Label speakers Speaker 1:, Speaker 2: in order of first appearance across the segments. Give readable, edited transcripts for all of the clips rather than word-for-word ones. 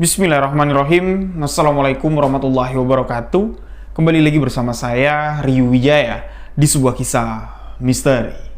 Speaker 1: Bismillahirrahmanirrahim. Assalamualaikum warahmatullahi wabarakatuh. Kembali lagi bersama saya, Ryu Wijaya, di sebuah kisah misteri.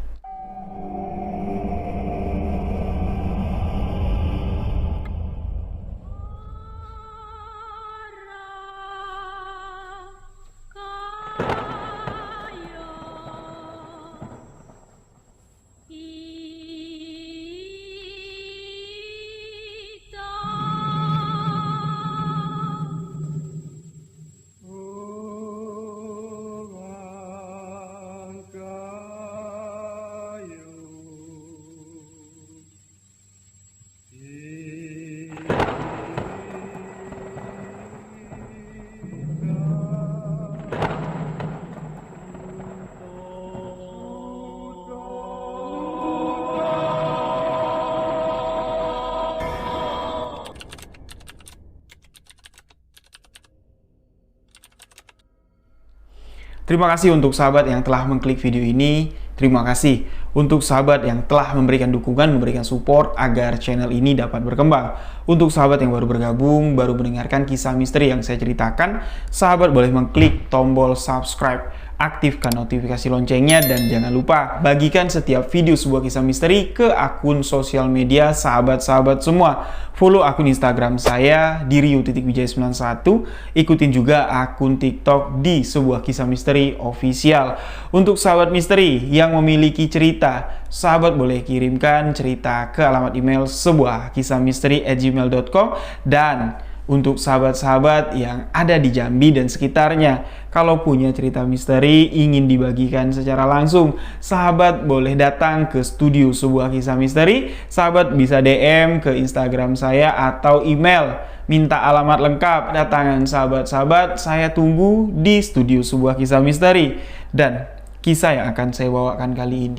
Speaker 1: Terima kasih untuk sahabat yang telah mengklik video ini. Terima kasih untuk sahabat yang telah memberikan dukungan, memberikan support agar channel ini dapat berkembang. Untuk sahabat yang baru bergabung, baru mendengarkan kisah misteri yang saya ceritakan, sahabat boleh mengklik tombol subscribe, aktifkan notifikasi loncengnya, dan jangan lupa bagikan setiap video sebuah kisah misteri ke akun sosial media sahabat-sahabat semua. Follow akun Instagram saya di Ryu.Wijaya91, ikutin juga akun TikTok di sebuah kisah misteri official. Untuk sahabat misteri yang memiliki cerita, sahabat boleh kirimkan cerita ke alamat email sebuah kisah misteri@gmail.com. Dan untuk sahabat-sahabat yang ada di Jambi dan sekitarnya, kalau punya cerita misteri ingin dibagikan secara langsung, sahabat boleh datang ke studio sebuah kisah misteri. Sahabat bisa DM ke Instagram saya atau email, minta alamat lengkap, datangan sahabat-sahabat. Saya tunggu di studio sebuah kisah misteri. Dan kisah yang akan saya bawakan kali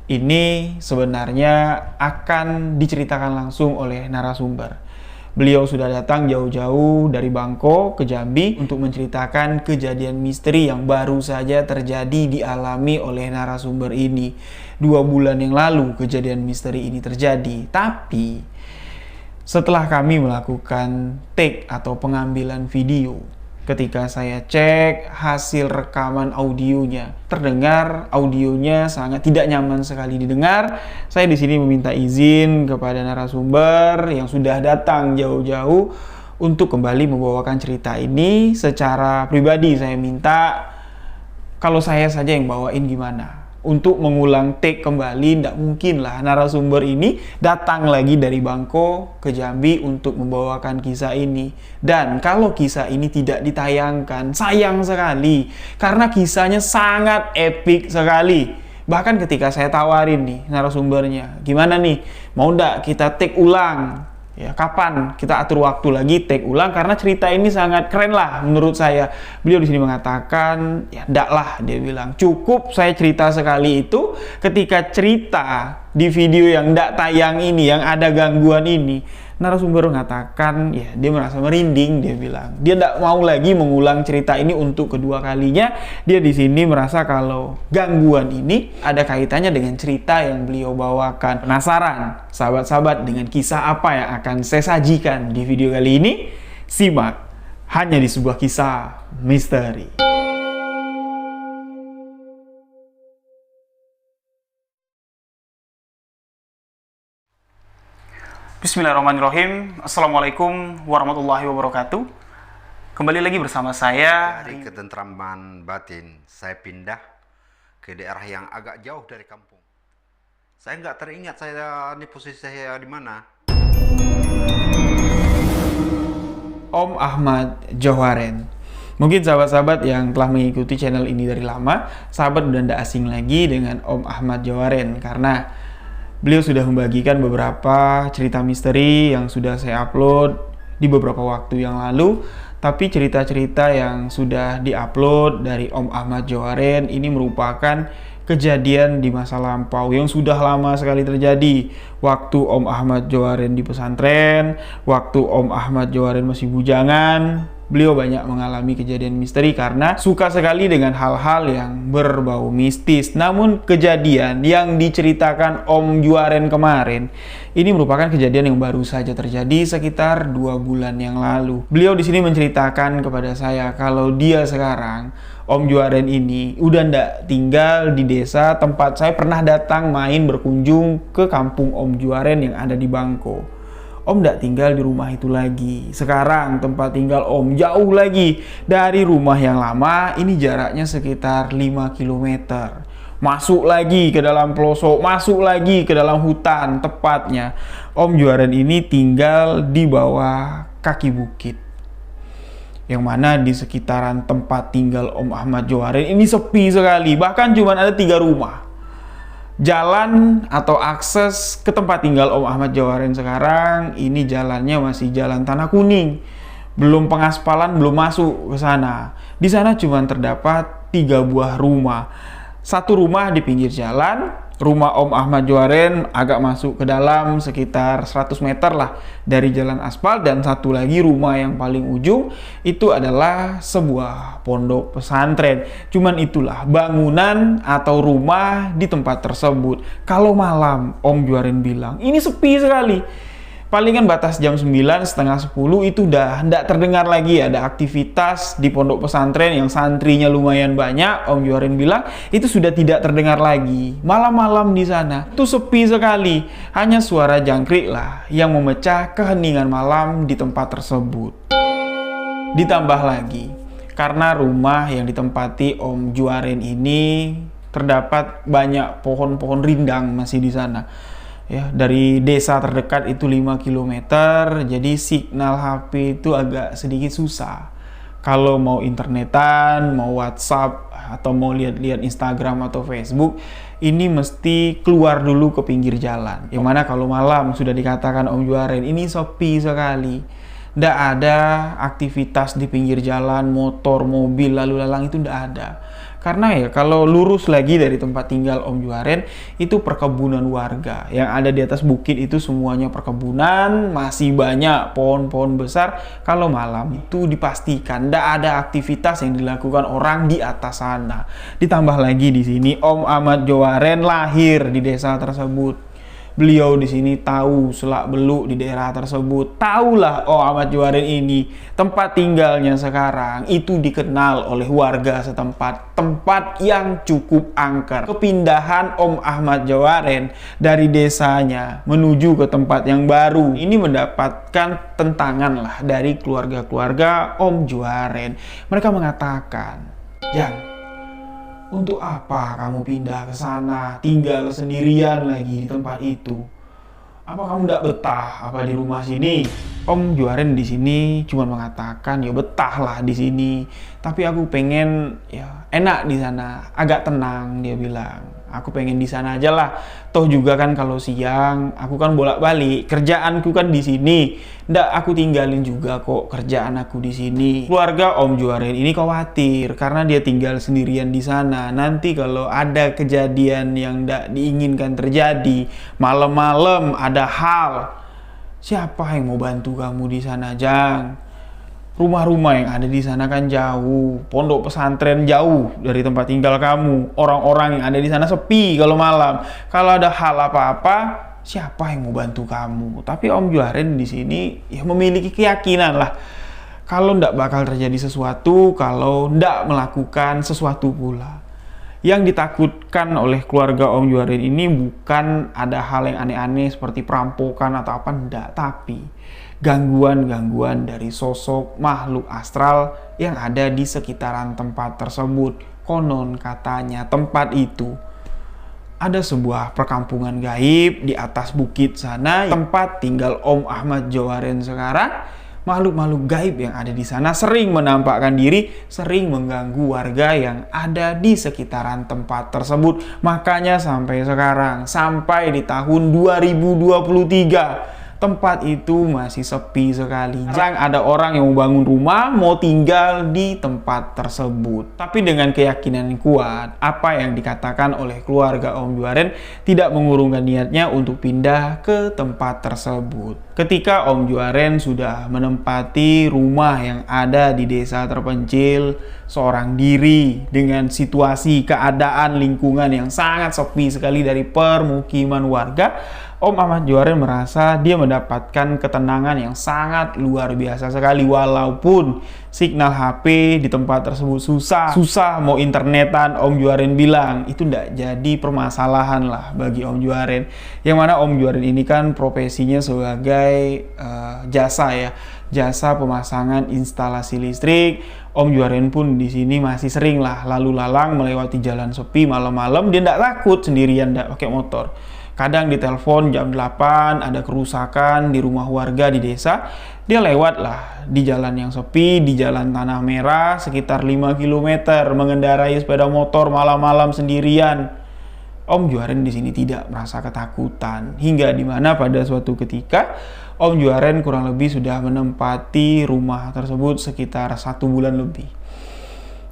Speaker 1: ini sebenarnya akan diceritakan langsung oleh narasumber. Beliau sudah datang jauh-jauh dari Bangko ke Jambi untuk menceritakan kejadian misteri yang baru saja terjadi dialami oleh narasumber ini. 2 bulan yang lalu kejadian misteri ini terjadi. Tapi setelah kami melakukan take atau pengambilan video, ketika saya cek hasil rekaman audionya, terdengar audionya sangat tidak nyaman sekali didengar. Saya di sini meminta izin kepada narasumber yang sudah datang jauh-jauh untuk kembali membawakan cerita ini secara pribadi. Saya minta kalau saya saja yang bawain gimana? Untuk mengulang take kembali, tidak mungkin lah narasumber ini datang lagi dari Bangko ke Jambi untuk membawakan kisah ini. Dan kalau kisah ini tidak ditayangkan, sayang sekali, karena kisahnya sangat epik sekali. Bahkan ketika saya tawarin nih narasumbernya, gimana nih, mau ndak kita take ulang? Ya, kapan kita atur waktu lagi take ulang, karena cerita ini sangat keren lah menurut saya. Beliau di sini mengatakan, ya ndak lah, dia bilang cukup saya cerita sekali itu. Ketika cerita di video yang ndak tayang ini, yang ada gangguan ini, narasumber mengatakan ya dia merasa merinding. Dia bilang dia ndak mau lagi mengulang cerita ini untuk kedua kalinya. Dia di sini merasa kalau gangguan ini ada kaitannya dengan cerita yang beliau bawakan. Penasaran sahabat-sahabat dengan kisah apa yang akan saya sajikan di video kali ini? Simak hanya di sebuah kisah misteri. Bismillahirrahmanirrahim. Assalamualaikum warahmatullahi wabarakatuh. Kembali lagi bersama saya.
Speaker 2: Dari ketentraman batin, saya pindah ke daerah yang agak jauh dari kampung. Saya nggak teringat saya ini posisi saya di mana.
Speaker 1: Om Ahmad Joharen. Mungkin sahabat-sahabat yang telah mengikuti channel ini dari lama, sahabat udah tidak asing lagi dengan Om Ahmad Joharen, karena beliau sudah membagikan beberapa cerita misteri yang sudah saya upload di beberapa waktu yang lalu. Tapi cerita-cerita yang sudah diupload dari Om Ahmad Joharen ini merupakan kejadian di masa lampau yang sudah lama sekali terjadi. Waktu Om Ahmad Joharen di pesantren, waktu Om Ahmad Joharen masih bujangan, beliau banyak mengalami kejadian misteri karena suka sekali dengan hal-hal yang berbau mistis. Namun kejadian yang diceritakan Om Juaren kemarin ini merupakan kejadian yang baru saja terjadi sekitar 2 bulan yang lalu. Beliau di sini menceritakan kepada saya kalau dia sekarang, Om Juaren ini udah ndak tinggal di desa tempat saya pernah datang main berkunjung ke kampung Om Juaren yang ada di Bangko. Om ndak tinggal di rumah itu lagi. Sekarang tempat tinggal Om jauh lagi dari rumah yang lama. Ini jaraknya sekitar 5 km. Masuk lagi ke dalam pelosok, masuk lagi ke dalam hutan tepatnya. Om Juaren ini tinggal di bawah kaki bukit. Yang mana di sekitaran tempat tinggal Om Ahmad Juaren ini sepi sekali. Bahkan cuma ada 3 rumah. Jalan atau akses ke tempat tinggal Om Ahmad Juaren sekarang ini jalannya masih jalan tanah kuning, belum pengaspalan, belum masuk ke sana. Di sana cuma terdapat 3 buah rumah. Satu rumah di pinggir jalan, rumah Om Ahmad Juaren agak masuk ke dalam sekitar 100 meter lah dari jalan aspal, dan satu lagi rumah yang paling ujung itu adalah sebuah pondok pesantren. Cuman itulah bangunan atau rumah di tempat tersebut. Kalau malam Om Juaren bilang ini sepi sekali. Palingan batas jam 9, setengah 10 itu udah ndak terdengar lagi ada aktivitas di pondok pesantren yang santrinya lumayan banyak. Om Juaren bilang itu sudah tidak terdengar lagi. Malam-malam di sana itu sepi sekali. Hanya suara jangkrik lah yang memecah keheningan malam di tempat tersebut. Ditambah lagi, karena rumah yang ditempati Om Juaren ini terdapat banyak pohon-pohon rindang masih di sana. Ya, dari desa terdekat itu 5 km, jadi signal HP itu agak sedikit susah. Kalau mau internetan, mau WhatsApp, atau mau lihat-lihat Instagram atau Facebook, ini mesti keluar dulu ke pinggir jalan. Yang mana kalau malam sudah dikatakan Om Juaren ini sepi sekali. Nggak ada aktivitas di pinggir jalan, motor, mobil, lalu lalang itu nggak ada. Karena ya kalau lurus lagi dari tempat tinggal Om Juaren itu perkebunan warga. Yang ada di atas bukit itu semuanya perkebunan, masih banyak pohon-pohon besar. Kalau malam itu dipastikan tidak ada aktivitas yang dilakukan orang di atas sana. Ditambah lagi di sini Om Ahmad Juaren lahir di desa tersebut. Beliau di sini tahu selak-beluk di daerah tersebut. Tahulah Om Ahmad Juaren ini tempat tinggalnya sekarang itu dikenal oleh warga setempat, tempat yang cukup angker. Kepindahan Om Ahmad Juaren dari desanya menuju ke tempat yang baru ini mendapatkan tentangan lah dari keluarga-keluarga Om Juaren. Mereka mengatakan, "Jan, untuk apa kamu pindah ke sana, tinggal sendirian lagi di tempat itu? Apa kamu tidak betah apa di rumah sini?" Om Juaren di sini cuma mengatakan, "Ya betah lah di sini, tapi aku pengen ya enak di sana, agak tenang," dia bilang. "Aku pengen di sana aja lah. Toh juga kan kalau siang aku kan bolak-balik, kerjaanku kan di sini. Ndak aku tinggalin juga kok kerjaan aku di sini." Keluarga Om Juaren ini khawatir karena dia tinggal sendirian di sana. Nanti kalau ada kejadian yang ndak diinginkan terjadi, malam-malam ada hal, siapa yang mau bantu kamu di sana, Jang? Rumah-rumah yang ada di sana kan jauh, pondok pesantren jauh dari tempat tinggal kamu. Orang-orang yang ada di sana sepi kalau malam. Kalau ada hal apa-apa, siapa yang mau bantu kamu?" Tapi Om Juaren di sini ya memiliki keyakinan lah kalau ndak bakal terjadi sesuatu kalau ndak melakukan sesuatu pula. Yang ditakutkan oleh keluarga Om Juaren ini bukan ada hal yang aneh-aneh seperti perampokan atau apa, ndak, tapi gangguan-gangguan dari sosok makhluk astral yang ada di sekitaran tempat tersebut. Konon katanya tempat itu ada sebuah perkampungan gaib di atas bukit sana, tempat tinggal Om Ahmad Juaren sekarang. Makhluk-makhluk gaib yang ada di sana sering menampakkan diri, sering mengganggu warga yang ada di sekitaran tempat tersebut. Makanya sampai sekarang, sampai di tahun 2023, tempat itu masih sepi sekali. Jarang ada orang yang mau bangun rumah, mau tinggal di tempat tersebut. Tapi dengan keyakinan yang kuat, apa yang dikatakan oleh keluarga Om Juaren tidak mengurungkan niatnya untuk pindah ke tempat tersebut. Ketika Om Juaren sudah menempati rumah yang ada di desa terpencil, seorang diri dengan situasi keadaan lingkungan yang sangat sepi sekali dari permukiman warga, Om Ahmad Juaren merasa dia mendapatkan ketenangan yang sangat luar biasa sekali. Walaupun signal HP di tempat tersebut susah mau internetan, Om Juaren bilang itu tidak jadi permasalahan lah bagi Om Juaren. Yang mana Om Juaren ini kan profesinya sebagai jasa pemasangan instalasi listrik. Om Juaren pun di sini masih sering lah lalu lalang melewati jalan sepi malam-malam. Dia tidak takut sendirian, tidak pakai motor. Kadang ditelepon jam 8, ada kerusakan di rumah warga di desa, dia lewat lah di jalan yang sepi, di jalan tanah merah sekitar 5 km, mengendarai sepeda motor malam-malam sendirian. Om Juaren di sini tidak merasa ketakutan, hingga dimana pada suatu ketika Om Juaren kurang lebih sudah menempati rumah tersebut sekitar 1 bulan lebih.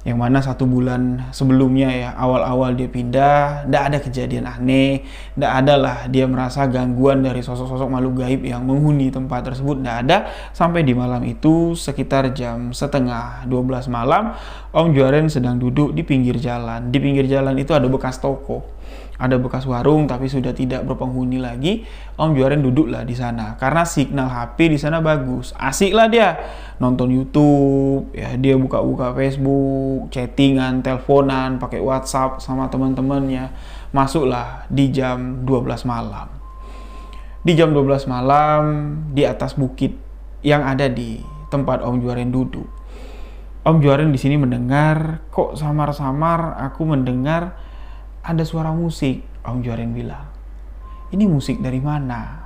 Speaker 1: Yang mana 1 bulan sebelumnya ya, awal-awal dia pindah, tidak ada kejadian aneh, tidak ada lah dia merasa gangguan dari sosok-sosok makhluk gaib yang menghuni tempat tersebut, tidak ada. Sampai di malam itu sekitar jam setengah 12 malam, Om Juaren sedang duduk di pinggir jalan. Di pinggir jalan itu ada bekas toko, ada bekas warung tapi sudah tidak berpenghuni lagi. Om Juaren duduklah di sana karena signal HP di sana bagus. Asik lah dia nonton YouTube, ya dia buka-buka Facebook, chattingan, teleponan, pakai WhatsApp sama teman-temannya. Masuklah di jam 12 malam. Di jam 12 malam di atas bukit yang ada di tempat Om Juaren duduk. Om Juaren di sini mendengar, kok samar-samar aku mendengar ada suara musik. Om Juaren bilang, ini musik dari mana?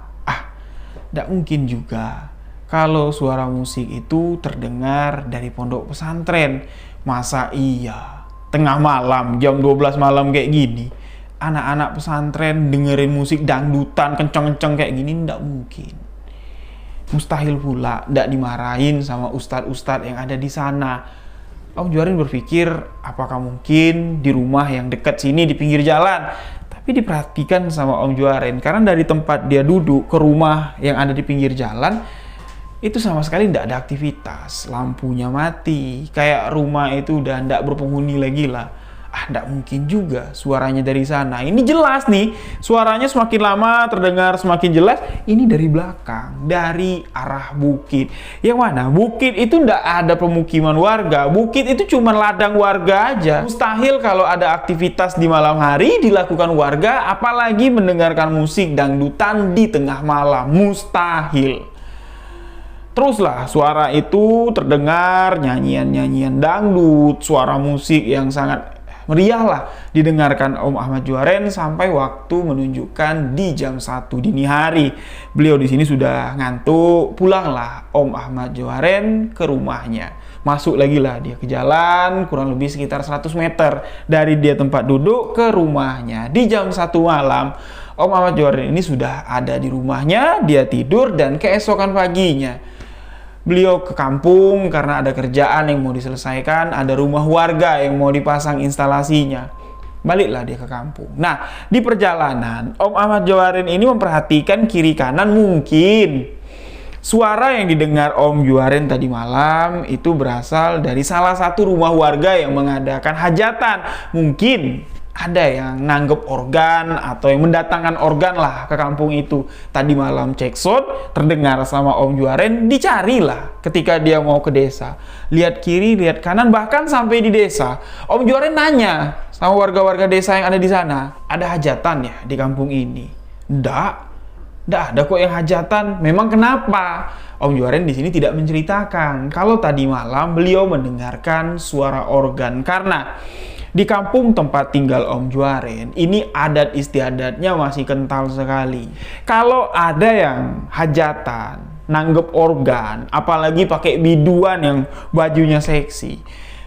Speaker 1: Tidak mungkin juga kalau suara musik itu terdengar dari pondok pesantren. Masa iya tengah malam jam 12 malam kayak gini anak-anak pesantren dengerin musik dangdutan kenceng-kenceng kayak gini? Tidak mungkin. Mustahil pula tidak dimarahin sama ustadz-ustadz yang ada di sana. Om Juaren berpikir, apakah mungkin di rumah yang dekat sini di pinggir jalan? Tapi diperhatikan sama Om Juaren, karena dari tempat dia duduk ke rumah yang ada di pinggir jalan itu sama sekali tidak ada aktivitas. Lampunya mati, kayak rumah itu udah tidak berpenghuni lagi lah. Tidak mungkin juga suaranya dari sana. Ini jelas nih, suaranya semakin lama terdengar semakin jelas. Ini dari belakang, dari arah bukit. Yang mana bukit itu tidak ada pemukiman warga. Bukit itu cuma ladang warga aja. Mustahil kalau ada aktivitas di malam hari dilakukan warga, apalagi mendengarkan musik dangdutan di tengah malam. Mustahil. Teruslah suara itu terdengar, nyanyian-nyanyian dangdut, suara musik yang sangat meriah lah didengarkan Om Ahmad Juaren sampai waktu menunjukkan di jam 1 dini hari. Beliau di sini sudah ngantuk, pulanglah Om Ahmad Juaren ke rumahnya. Masuk lagi lah dia ke jalan kurang lebih sekitar 100 meter dari dia tempat duduk ke rumahnya. Di jam 1 malam Om Ahmad Juaren ini sudah ada di rumahnya, dia tidur dan keesokan paginya beliau ke kampung karena ada kerjaan yang mau diselesaikan, ada rumah warga yang mau dipasang instalasinya. Baliklah dia ke kampung. Nah, di perjalanan, Om Ahmad Juaren ini memperhatikan kiri kanan. Mungkin suara yang didengar Om Juaren tadi malam itu berasal dari salah satu rumah warga yang mengadakan hajatan. Mungkin ada yang nanggep organ atau yang mendatangkan organ lah ke kampung itu. Tadi malam cek sound, terdengar sama Om Juaren, dicarilah ketika dia mau ke desa. Lihat kiri, lihat kanan, bahkan sampai di desa. Om Juaren nanya sama warga-warga desa yang ada di sana, ada hajatan ya di kampung ini? Nggak ada kok yang hajatan. Memang kenapa? Om Juaren di sini tidak menceritakan kalau tadi malam beliau mendengarkan suara organ karena di kampung tempat tinggal Om Juaren, ini adat istiadatnya masih kental sekali. Kalau ada yang hajatan, nanggep organ, apalagi pakai biduan yang bajunya seksi,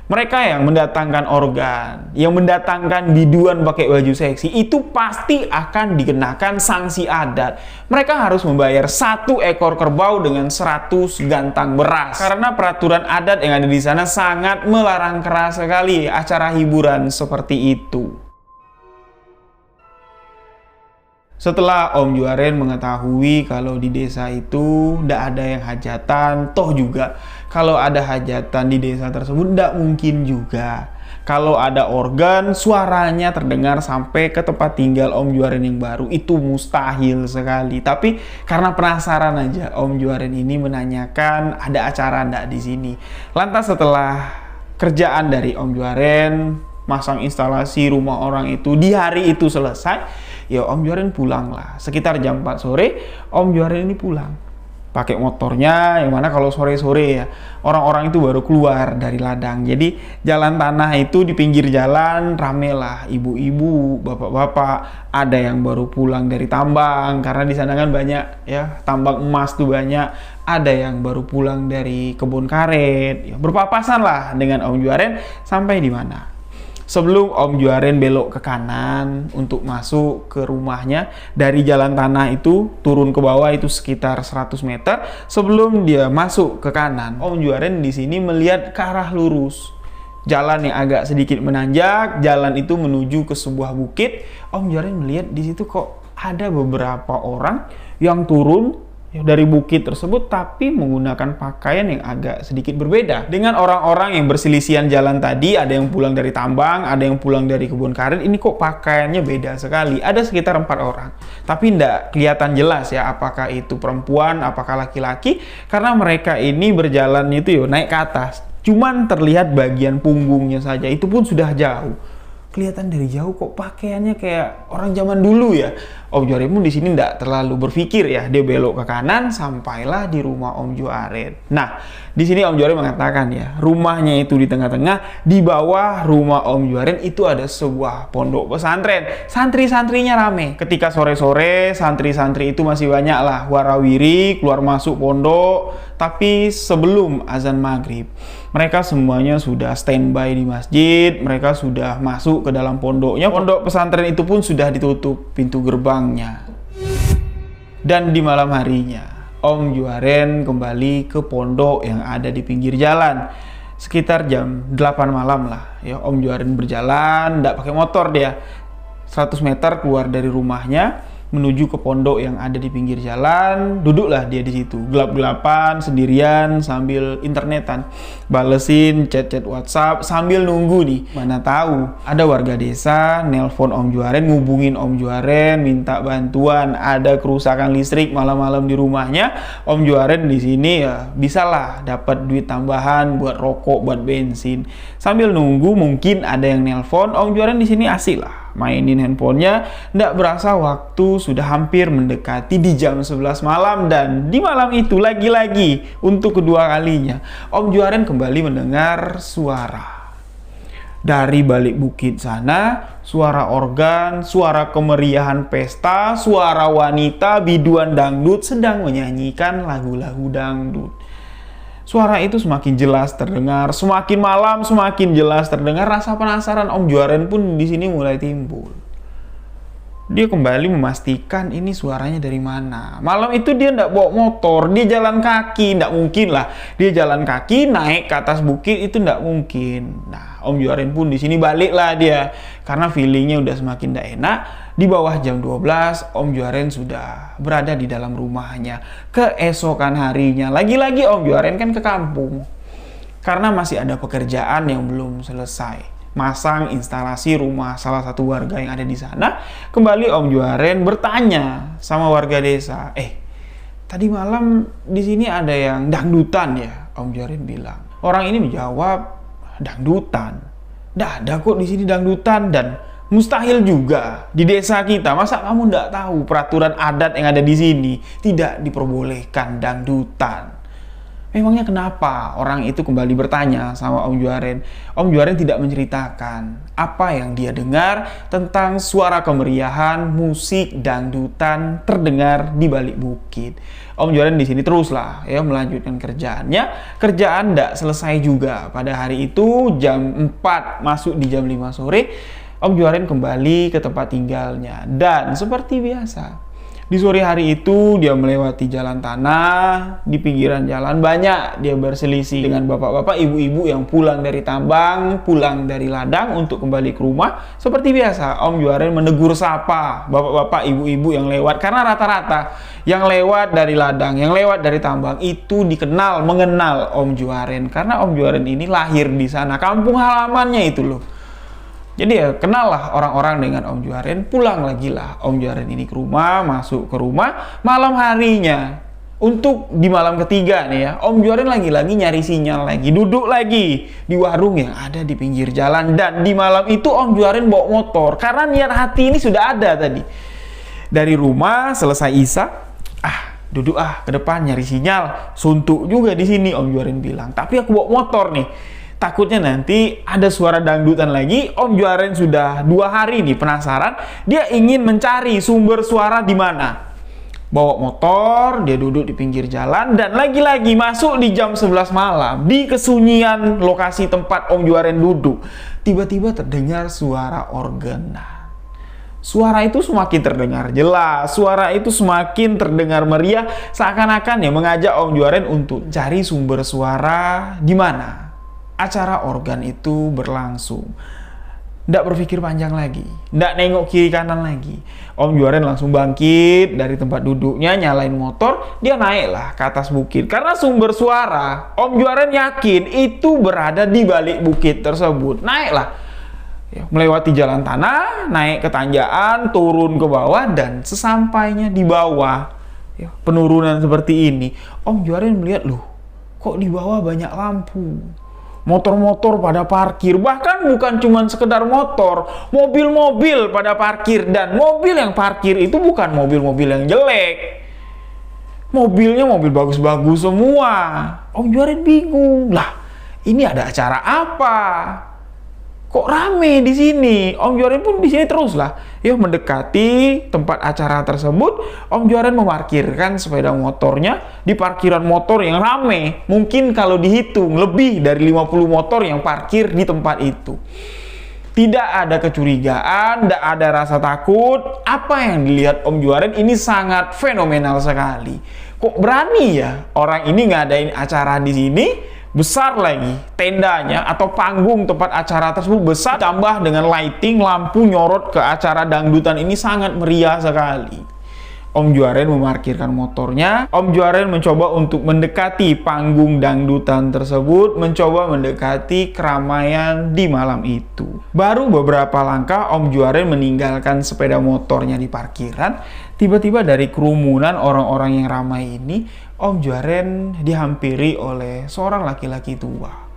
Speaker 1: Mereka yang mendatangkan organ, yang mendatangkan biduan pakai baju seksi, itu pasti akan dikenakan sanksi adat. Mereka harus membayar 1 ekor kerbau dengan 100 gantang beras. Karena peraturan adat yang ada di sana sangat melarang keras sekali acara hiburan seperti itu. Setelah Om Juaren mengetahui kalau di desa itu tidak ada yang hajatan, toh juga kalau ada hajatan di desa tersebut tidak mungkin juga. Kalau ada organ, suaranya terdengar sampai ke tempat tinggal Om Juaren yang baru, itu mustahil sekali. Tapi karena penasaran aja, Om Juaren ini menanyakan ada acara ndak di sini. Lantas setelah kerjaan dari Om Juaren, masang instalasi rumah orang itu di hari itu selesai, ya Om Juaren pulang lah. Sekitar jam 4 sore, Om Juaren ini pulang. Pakai motornya, yang mana kalau sore-sore ya, orang-orang itu baru keluar dari ladang. Jadi jalan tanah itu di pinggir jalan rame lah, ibu-ibu, bapak-bapak, ada yang baru pulang dari tambang, karena di sana kan banyak ya, tambang emas tuh banyak. Ada yang baru pulang dari kebun karet, ya, berpapasan lah dengan Om Juaren sampai di mana. Sebelum Om Juaren belok ke kanan untuk masuk ke rumahnya, dari jalan tanah itu turun ke bawah itu sekitar 100 meter. Sebelum dia masuk ke kanan, Om Juaren di sini melihat ke arah lurus. Jalan yang agak sedikit menanjak, jalan itu menuju ke sebuah bukit. Om Juaren melihat di situ kok ada beberapa orang yang turun dari bukit tersebut, tapi menggunakan pakaian yang agak sedikit berbeda dengan orang-orang yang berselisihan jalan tadi. Ada yang pulang dari tambang, ada yang pulang dari kebun karet. Ini kok pakaiannya beda sekali. Ada sekitar 4 orang, tapi tidak kelihatan jelas ya apakah itu perempuan, apakah laki-laki, karena mereka ini berjalan itu naik ke atas. Cuman terlihat bagian punggungnya saja, itu pun sudah jauh. Kelihatan dari jauh kok pakaiannya kayak orang zaman dulu ya. Om Juaren pun di sini tidak terlalu berpikir ya, dia belok ke kanan sampailah di rumah Om Juaren. Nah, di sini Om Juaren mengatakan ya, rumahnya itu di tengah-tengah, di bawah rumah Om Juaren itu ada sebuah pondok pesantren. Santri-santrinya rame. Ketika sore-sore, santri-santri itu masih banyak lah warawiri keluar masuk pondok, tapi sebelum azan maghrib, mereka semuanya sudah standby di masjid, mereka sudah masuk ke dalam pondoknya. Pondok pesantren itu pun sudah ditutup pintu gerbangnya. Dan di malam harinya, Om Juaren kembali ke pondok yang ada di pinggir jalan. Sekitar jam 8 malam lah ya, Om Juaren berjalan, tidak pakai motor dia. 100 meter keluar dari rumahnya, menuju ke pondok yang ada di pinggir jalan. Duduklah dia di situ, gelap-gelapan, sendirian, sambil internetan, balesin chat-chat WhatsApp, sambil nunggu nih. Mana tahu ada warga desa nelpon Om Juaren, ngubungin Om Juaren, minta bantuan, ada kerusakan listrik malam-malam di rumahnya. Om Juaren di sini ya bisalah dapat duit tambahan buat rokok, buat bensin. Sambil nunggu mungkin ada yang nelpon, Om Juaren di sini asik lah mainin handphonenya. Nggak berasa waktu sudah hampir mendekati di jam 11 malam. Dan di malam itu lagi-lagi untuk kedua kalinya Om Juaren kembali mendengar suara dari balik bukit sana. Suara organ, suara kemeriahan pesta, suara wanita biduan dangdut sedang menyanyikan lagu-lagu dangdut. Suara itu semakin jelas terdengar, semakin malam semakin jelas terdengar. Rasa penasaran Om Juaren pun di sini mulai timbul. Dia kembali memastikan ini suaranya dari mana. Malam itu dia tidak bawa motor, dia jalan kaki. Tidak mungkin lah dia jalan kaki naik ke atas bukit, itu tidak mungkin. Nah, Om Juaren pun di sini baliklah dia, karena feelingnya udah semakin tidak enak. Di bawah jam 12, Om Juaren sudah berada di dalam rumahnya. Keesokan harinya, lagi-lagi Om Juaren kan ke kampung. Karena masih ada pekerjaan yang belum selesai. Masang instalasi rumah salah satu warga yang ada di sana. Kembali Om Juaren bertanya sama warga desa, tadi malam di sini ada yang dangdutan ya? Om Juaren bilang. Orang ini menjawab, dangdutan? Nggak ada kok di sini dangdutan, dan mustahil juga di desa kita. Masa kamu nggak tahu peraturan adat yang ada di sini? Tidak diperbolehkan dangdutan. Memangnya kenapa? Orang itu kembali bertanya sama Om Juaren. Om Juaren tidak menceritakan apa yang dia dengar tentang suara kemeriahan, musik, dangdutan terdengar di balik bukit. Om Juaren di sini teruslah ya melanjutkan kerjaannya. Kerjaan tidak selesai juga. Pada hari itu jam 4 masuk di jam 5 sore, Om Juaren kembali ke tempat tinggalnya. Dan seperti biasa, di sore hari itu dia melewati jalan tanah, di pinggiran jalan banyak dia berselisih dengan bapak-bapak, ibu-ibu yang pulang dari tambang, pulang dari ladang untuk kembali ke rumah. Seperti biasa, Om Juaren menegur sapa bapak-bapak, ibu-ibu yang lewat, karena rata-rata yang lewat dari ladang, yang lewat dari tambang itu mengenal Om Juaren, karena Om Juaren ini lahir di sana, kampung halamannya itu loh. Jadi ya kenal lah orang-orang dengan Om Juaren. Pulang lagi lah Om Juaren ini ke rumah, masuk ke rumah malam harinya. Untuk di malam ketiga nih ya, Om Juaren lagi-lagi nyari sinyal lagi, duduk lagi di warung yang ada di pinggir jalan. Dan di malam itu Om Juaren bawa motor, karena niat hati ini sudah ada tadi. Dari rumah selesai Isya, duduk ke depan nyari sinyal. Suntuk juga di sini Om Juaren bilang. Tapi aku bawa motor nih, takutnya nanti ada suara dangdutan lagi. Om Juaren sudah 2 hari nih penasaran, dia ingin mencari sumber suara di mana. Bawa motor, dia duduk di pinggir jalan, dan lagi-lagi masuk di jam 11 malam, di kesunyian lokasi tempat Om Juaren duduk, tiba-tiba terdengar suara organ. Suara itu semakin terdengar jelas, suara itu semakin terdengar meriah, seakan-akan ya mengajak Om Juaren untuk cari sumber suara di mana acara organ itu berlangsung. Tidak berpikir panjang lagi, tidak nengok kiri kanan lagi. Om Juaren langsung bangkit dari tempat duduknya, nyalain motor, dia naiklah ke atas bukit. Karena sumber suara, Om Juaren yakin itu berada di balik bukit tersebut. Naiklah, melewati jalan tanah, naik ke tanjakan, turun ke bawah, dan sesampainya di bawah, penurunan seperti ini, Om Juaren melihat, loh, kok di bawah banyak lampu. Motor-motor pada parkir, bahkan bukan cuma sekedar motor, mobil-mobil pada parkir, dan mobil yang parkir itu bukan mobil-mobil yang jelek. Mobilnya mobil bagus-bagus semua. Om Juaren bingung, lah ini ada acara apa? Kok rame di sini? Om Juaren pun di sini teruslah, mendekati tempat acara tersebut. Om Juaren memarkirkan sepeda motornya di parkiran motor yang rame. Mungkin kalau dihitung lebih dari 50 motor yang parkir di tempat itu. Tidak ada kecurigaan, tidak ada rasa takut. Apa yang dilihat Om Juaren ini sangat fenomenal sekali. Kok berani ya orang ini ngadain acara di sini? Besar lagi tendanya atau panggung tempat acara tersebut besar, tambah dengan lighting, lampu nyorot ke acara dangdutan ini sangat meriah sekali. Om Juaren memarkirkan motornya. Om Juaren mencoba untuk mendekati panggung dangdutan tersebut, mencoba mendekati keramaian di malam itu. Baru beberapa langkah Om Juaren meninggalkan sepeda motornya di parkiran. Tiba-tiba dari kerumunan orang-orang yang ramai ini, Om Juaren dihampiri oleh seorang laki-laki tua.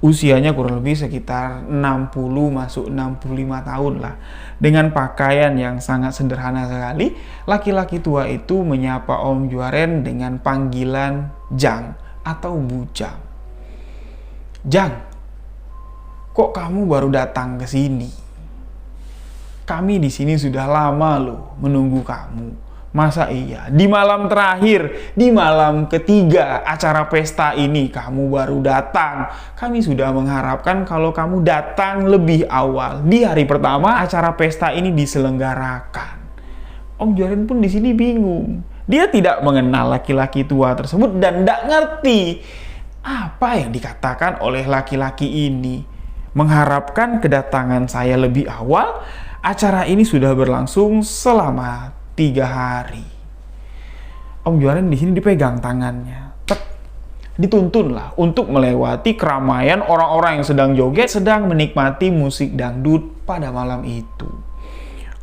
Speaker 1: Usianya kurang lebih sekitar 60 masuk 65 tahun lah. Dengan pakaian yang sangat sederhana sekali, laki-laki tua itu menyapa Om Juaren dengan panggilan Jang atau Bujang. Jang, kok kamu baru datang ke sini? Kami di sini sudah lama loh menunggu kamu. Masa iya, di malam terakhir, di malam ketiga acara pesta ini kamu baru datang. Kami sudah mengharapkan kalau kamu datang lebih awal. Di hari pertama acara pesta ini diselenggarakan. Om Juaren pun di sini bingung. Dia tidak mengenal laki-laki tua tersebut dan tidak ngerti apa yang dikatakan oleh laki-laki ini. Mengharapkan kedatangan saya lebih awal, acara ini sudah berlangsung selama 3 hari. Om Juaren di sini dipegang tangannya, dituntunlah untuk melewati keramaian orang-orang yang sedang joget, sedang menikmati musik dangdut pada malam itu.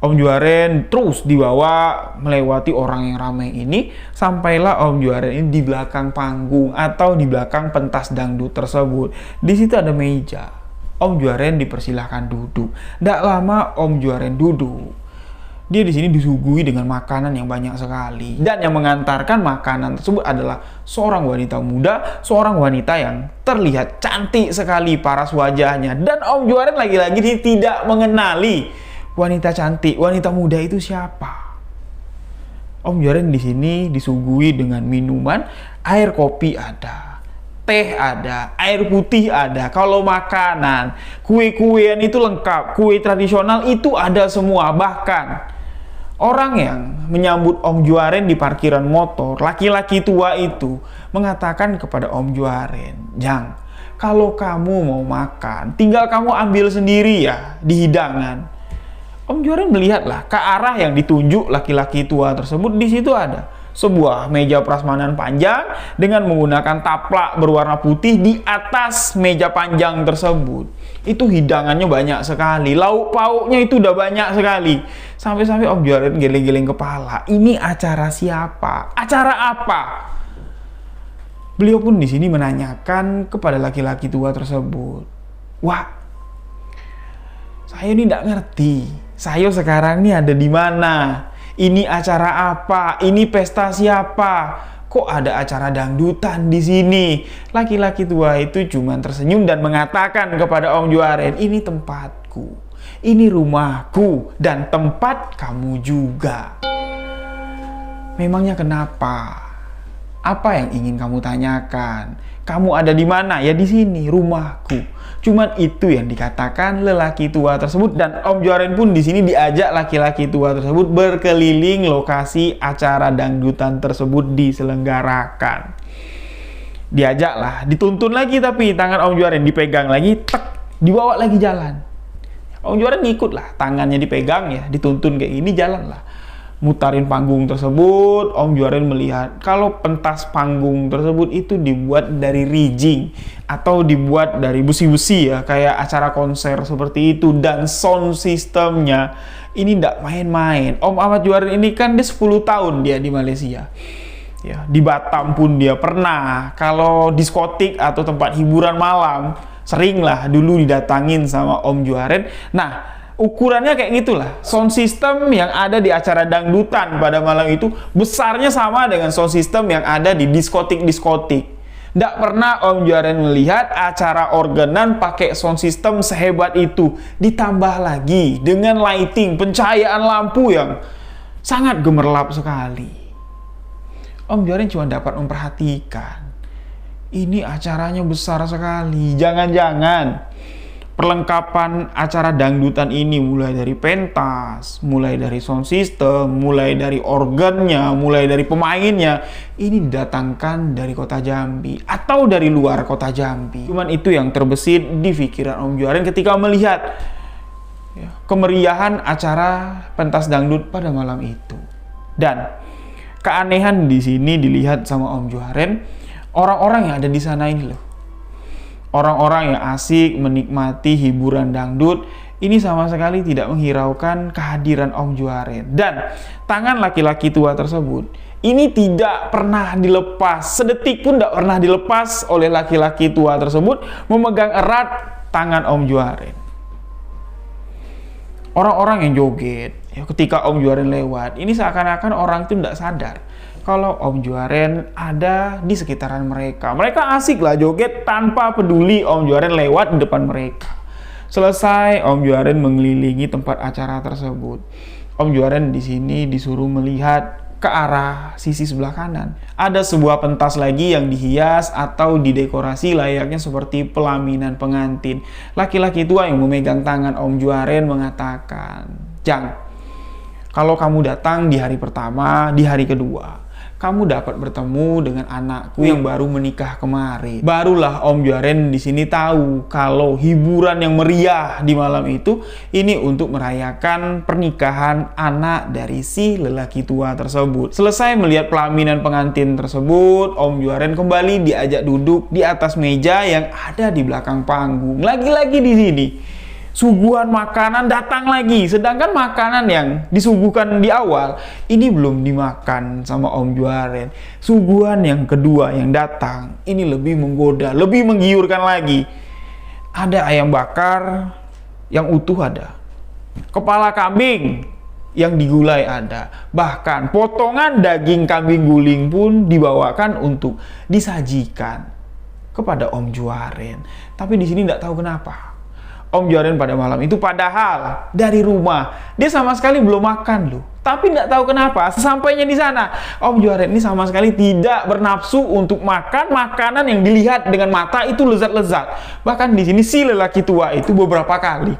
Speaker 1: Om Juaren terus dibawa melewati orang yang ramai ini, sampailah Om Juaren ini di belakang panggung atau di belakang pentas dangdut tersebut. Di situ ada meja. Om Juaren dipersilahkan duduk. Tidak lama Om Juaren duduk. Dia di sini disuguhi dengan makanan yang banyak sekali, dan yang mengantarkan makanan tersebut adalah seorang wanita muda, seorang wanita yang terlihat cantik sekali paras wajahnya. Dan Om Juaren lagi-lagi tidak mengenali wanita cantik, wanita muda itu siapa. Om Juaren di sini disuguhi dengan minuman, air kopi ada, teh ada, air putih ada. Kalau makanan, kue-kuean itu lengkap, kue tradisional itu ada semua. Bahkan orang yang menyambut Om Juaren di parkiran motor, laki-laki tua itu mengatakan kepada Om Juaren, "Jang, kalau kamu mau makan, tinggal kamu ambil sendiri ya di hidangan." Om Juaren melihatlah ke arah yang ditunjuk laki-laki tua tersebut. Di situ ada sebuah meja prasmanan panjang dengan menggunakan taplak berwarna putih. Di atas meja panjang tersebut itu hidangannya banyak sekali, lauk pauknya itu udah banyak sekali. Sampai-sampai Om Juaren geleng-geleng kepala. Ini acara siapa? Acara apa? Beliau pun di sini menanyakan kepada laki-laki tua tersebut. "Wah, saya ini tidak ngerti. Saya sekarang ini ada di mana? Ini acara apa? Ini pesta siapa? Kok ada acara dangdutan di sini?" Laki-laki tua itu cuma tersenyum dan mengatakan kepada Om Juaren, "Ini tempatku. Ini rumahku dan tempat kamu juga. Memangnya kenapa? Apa yang ingin kamu tanyakan? Kamu ada di mana?" "Ya di sini, rumahku." Cuman itu yang dikatakan lelaki tua tersebut, dan Om Juaren pun di sini diajak laki-laki tua tersebut berkeliling lokasi acara dangdutan tersebut diselenggarakan. Diajaklah, dituntun lagi, tapi tangan Om Juaren dipegang lagi, tek, dibawa lagi jalan. Om Juaren ngikut lah, tangannya dipegang ya, dituntun kayak gini, jalan lah. Mutarin panggung tersebut. Om Juaren melihat kalau pentas panggung tersebut itu dibuat dari rijing atau dibuat dari besi-besi ya, kayak acara konser seperti itu. Dan sound systemnya ini tidak main-main. Om Ahmad Juaren ini kan dia 10 tahun dia di Malaysia ya, di Batam pun dia pernah. Kalau diskotik atau tempat hiburan malam seringlah dulu didatangin sama Om Juaren. Nah, ukurannya kayak gitulah. Sound system yang ada di acara dangdutan pada malam itu besarnya sama dengan sound system yang ada di diskotik-diskotik. Tidak pernah Om Juaren melihat acara organan pakai sound system sehebat itu. Ditambah lagi dengan lighting, pencahayaan lampu yang sangat gemerlap sekali. Om Juaren cuma dapat memperhatikan, ini acaranya besar sekali. Jangan-jangan perlengkapan acara dangdutan ini mulai dari pentas, mulai dari sound system, mulai dari organnya, mulai dari pemainnya, ini didatangkan dari kota Jambi atau dari luar kota Jambi. Cuman itu yang terbesit di pikiran Om Juaren ketika melihat ya, kemeriahan acara pentas dangdut pada malam itu. Dan keanehan di sini dilihat sama Om Juaren, orang-orang yang ada di sana ini loh, orang-orang yang asik menikmati hiburan dangdut ini sama sekali tidak menghiraukan kehadiran Om Juaren. Dan tangan laki-laki tua tersebut ini tidak pernah dilepas, sedetik pun tidak pernah dilepas oleh laki-laki tua tersebut memegang erat tangan Om Juaren. Orang-orang yang joget ya, ketika Om Juaren lewat, ini seakan-akan orang itu tidak sadar kalau Om Juaren ada di sekitaran mereka. Mereka asik lah joget tanpa peduli Om Juaren lewat di depan mereka. Selesai Om Juaren mengelilingi tempat acara tersebut, Om Juaren di sini disuruh melihat ke arah sisi sebelah kanan. Ada sebuah pentas lagi yang dihias atau didekorasi layaknya seperti pelaminan pengantin. Laki-laki tua yang memegang tangan Om Juaren mengatakan, "Jang, kalau kamu datang di hari pertama, di hari kedua, kamu dapat bertemu dengan anakku yang baru menikah kemarin." Barulah Om Juaren di sini tahu kalau hiburan yang meriah di malam itu ini untuk merayakan pernikahan anak dari si lelaki tua tersebut. Selesai melihat pelaminan pengantin tersebut, Om Juaren kembali diajak duduk di atas meja yang ada di belakang panggung. Lagi-lagi di sini suguhan makanan datang lagi, sedangkan makanan yang disuguhkan di awal ini belum dimakan sama Om Juaren. Suguhan yang kedua yang datang ini lebih menggoda, lebih menggiurkan lagi. Ada ayam bakar yang utuh ada, kepala kambing yang digulai ada. Bahkan potongan daging kambing guling pun dibawakan untuk disajikan kepada Om Juaren. Tapi di sini tidak tahu kenapa Om Juaren pada malam itu padahal dari rumah dia sama sekali belum makan loh. Tapi tidak tahu kenapa sesampainya di sana Om Juaren ini sama sekali tidak bernafsu untuk makan makanan yang dilihat dengan mata itu lezat-lezat. Bahkan di sini si lelaki tua itu beberapa kali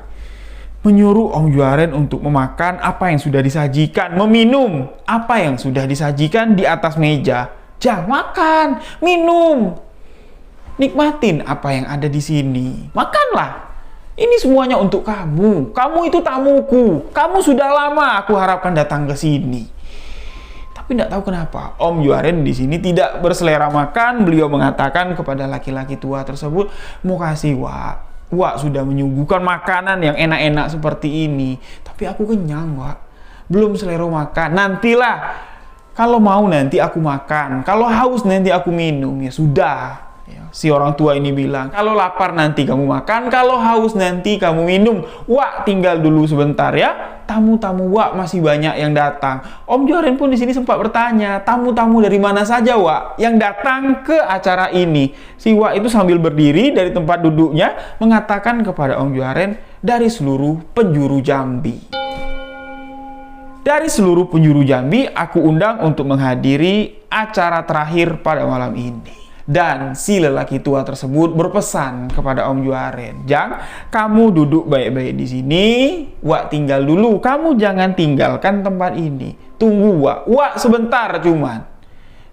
Speaker 1: menyuruh Om Juaren untuk memakan apa yang sudah disajikan, meminum apa yang sudah disajikan di atas meja. Jangan makan, minum, nikmatin apa yang ada di sini, makanlah. Ini semuanya untuk kamu. Kamu itu tamuku. Kamu sudah lama aku harapkan datang ke sini. Tapi tidak tahu kenapa Om Juaren di sini tidak berselera makan. Beliau mengatakan kepada laki-laki tua tersebut, "Mau kasih, Wak. Wak sudah menyuguhkan makanan yang enak-enak seperti ini. Tapi aku kenyang, Wak. Belum selera makan. Nantilah. Kalau mau nanti aku makan. Kalau haus nanti aku minum." Ya sudah. Si orang tua ini bilang, "Kalau lapar nanti kamu makan, kalau haus nanti kamu minum. Wak tinggal dulu sebentar ya. Tamu-tamu Wak masih banyak yang datang." Om Juaren pun di sini sempat bertanya, "Tamu-tamu dari mana saja, Wak, yang datang ke acara ini?" Si Wak itu sambil berdiri dari tempat duduknya mengatakan kepada Om Juaren, "Dari seluruh penjuru Jambi. Dari seluruh penjuru Jambi aku undang untuk menghadiri acara terakhir pada malam ini." Dan si lelaki tua tersebut berpesan kepada Om Juaren, "Jang, kamu duduk baik-baik di sini. Wak tinggal dulu. Kamu jangan tinggalkan tempat ini. Tunggu Wak. Wak sebentar cuman."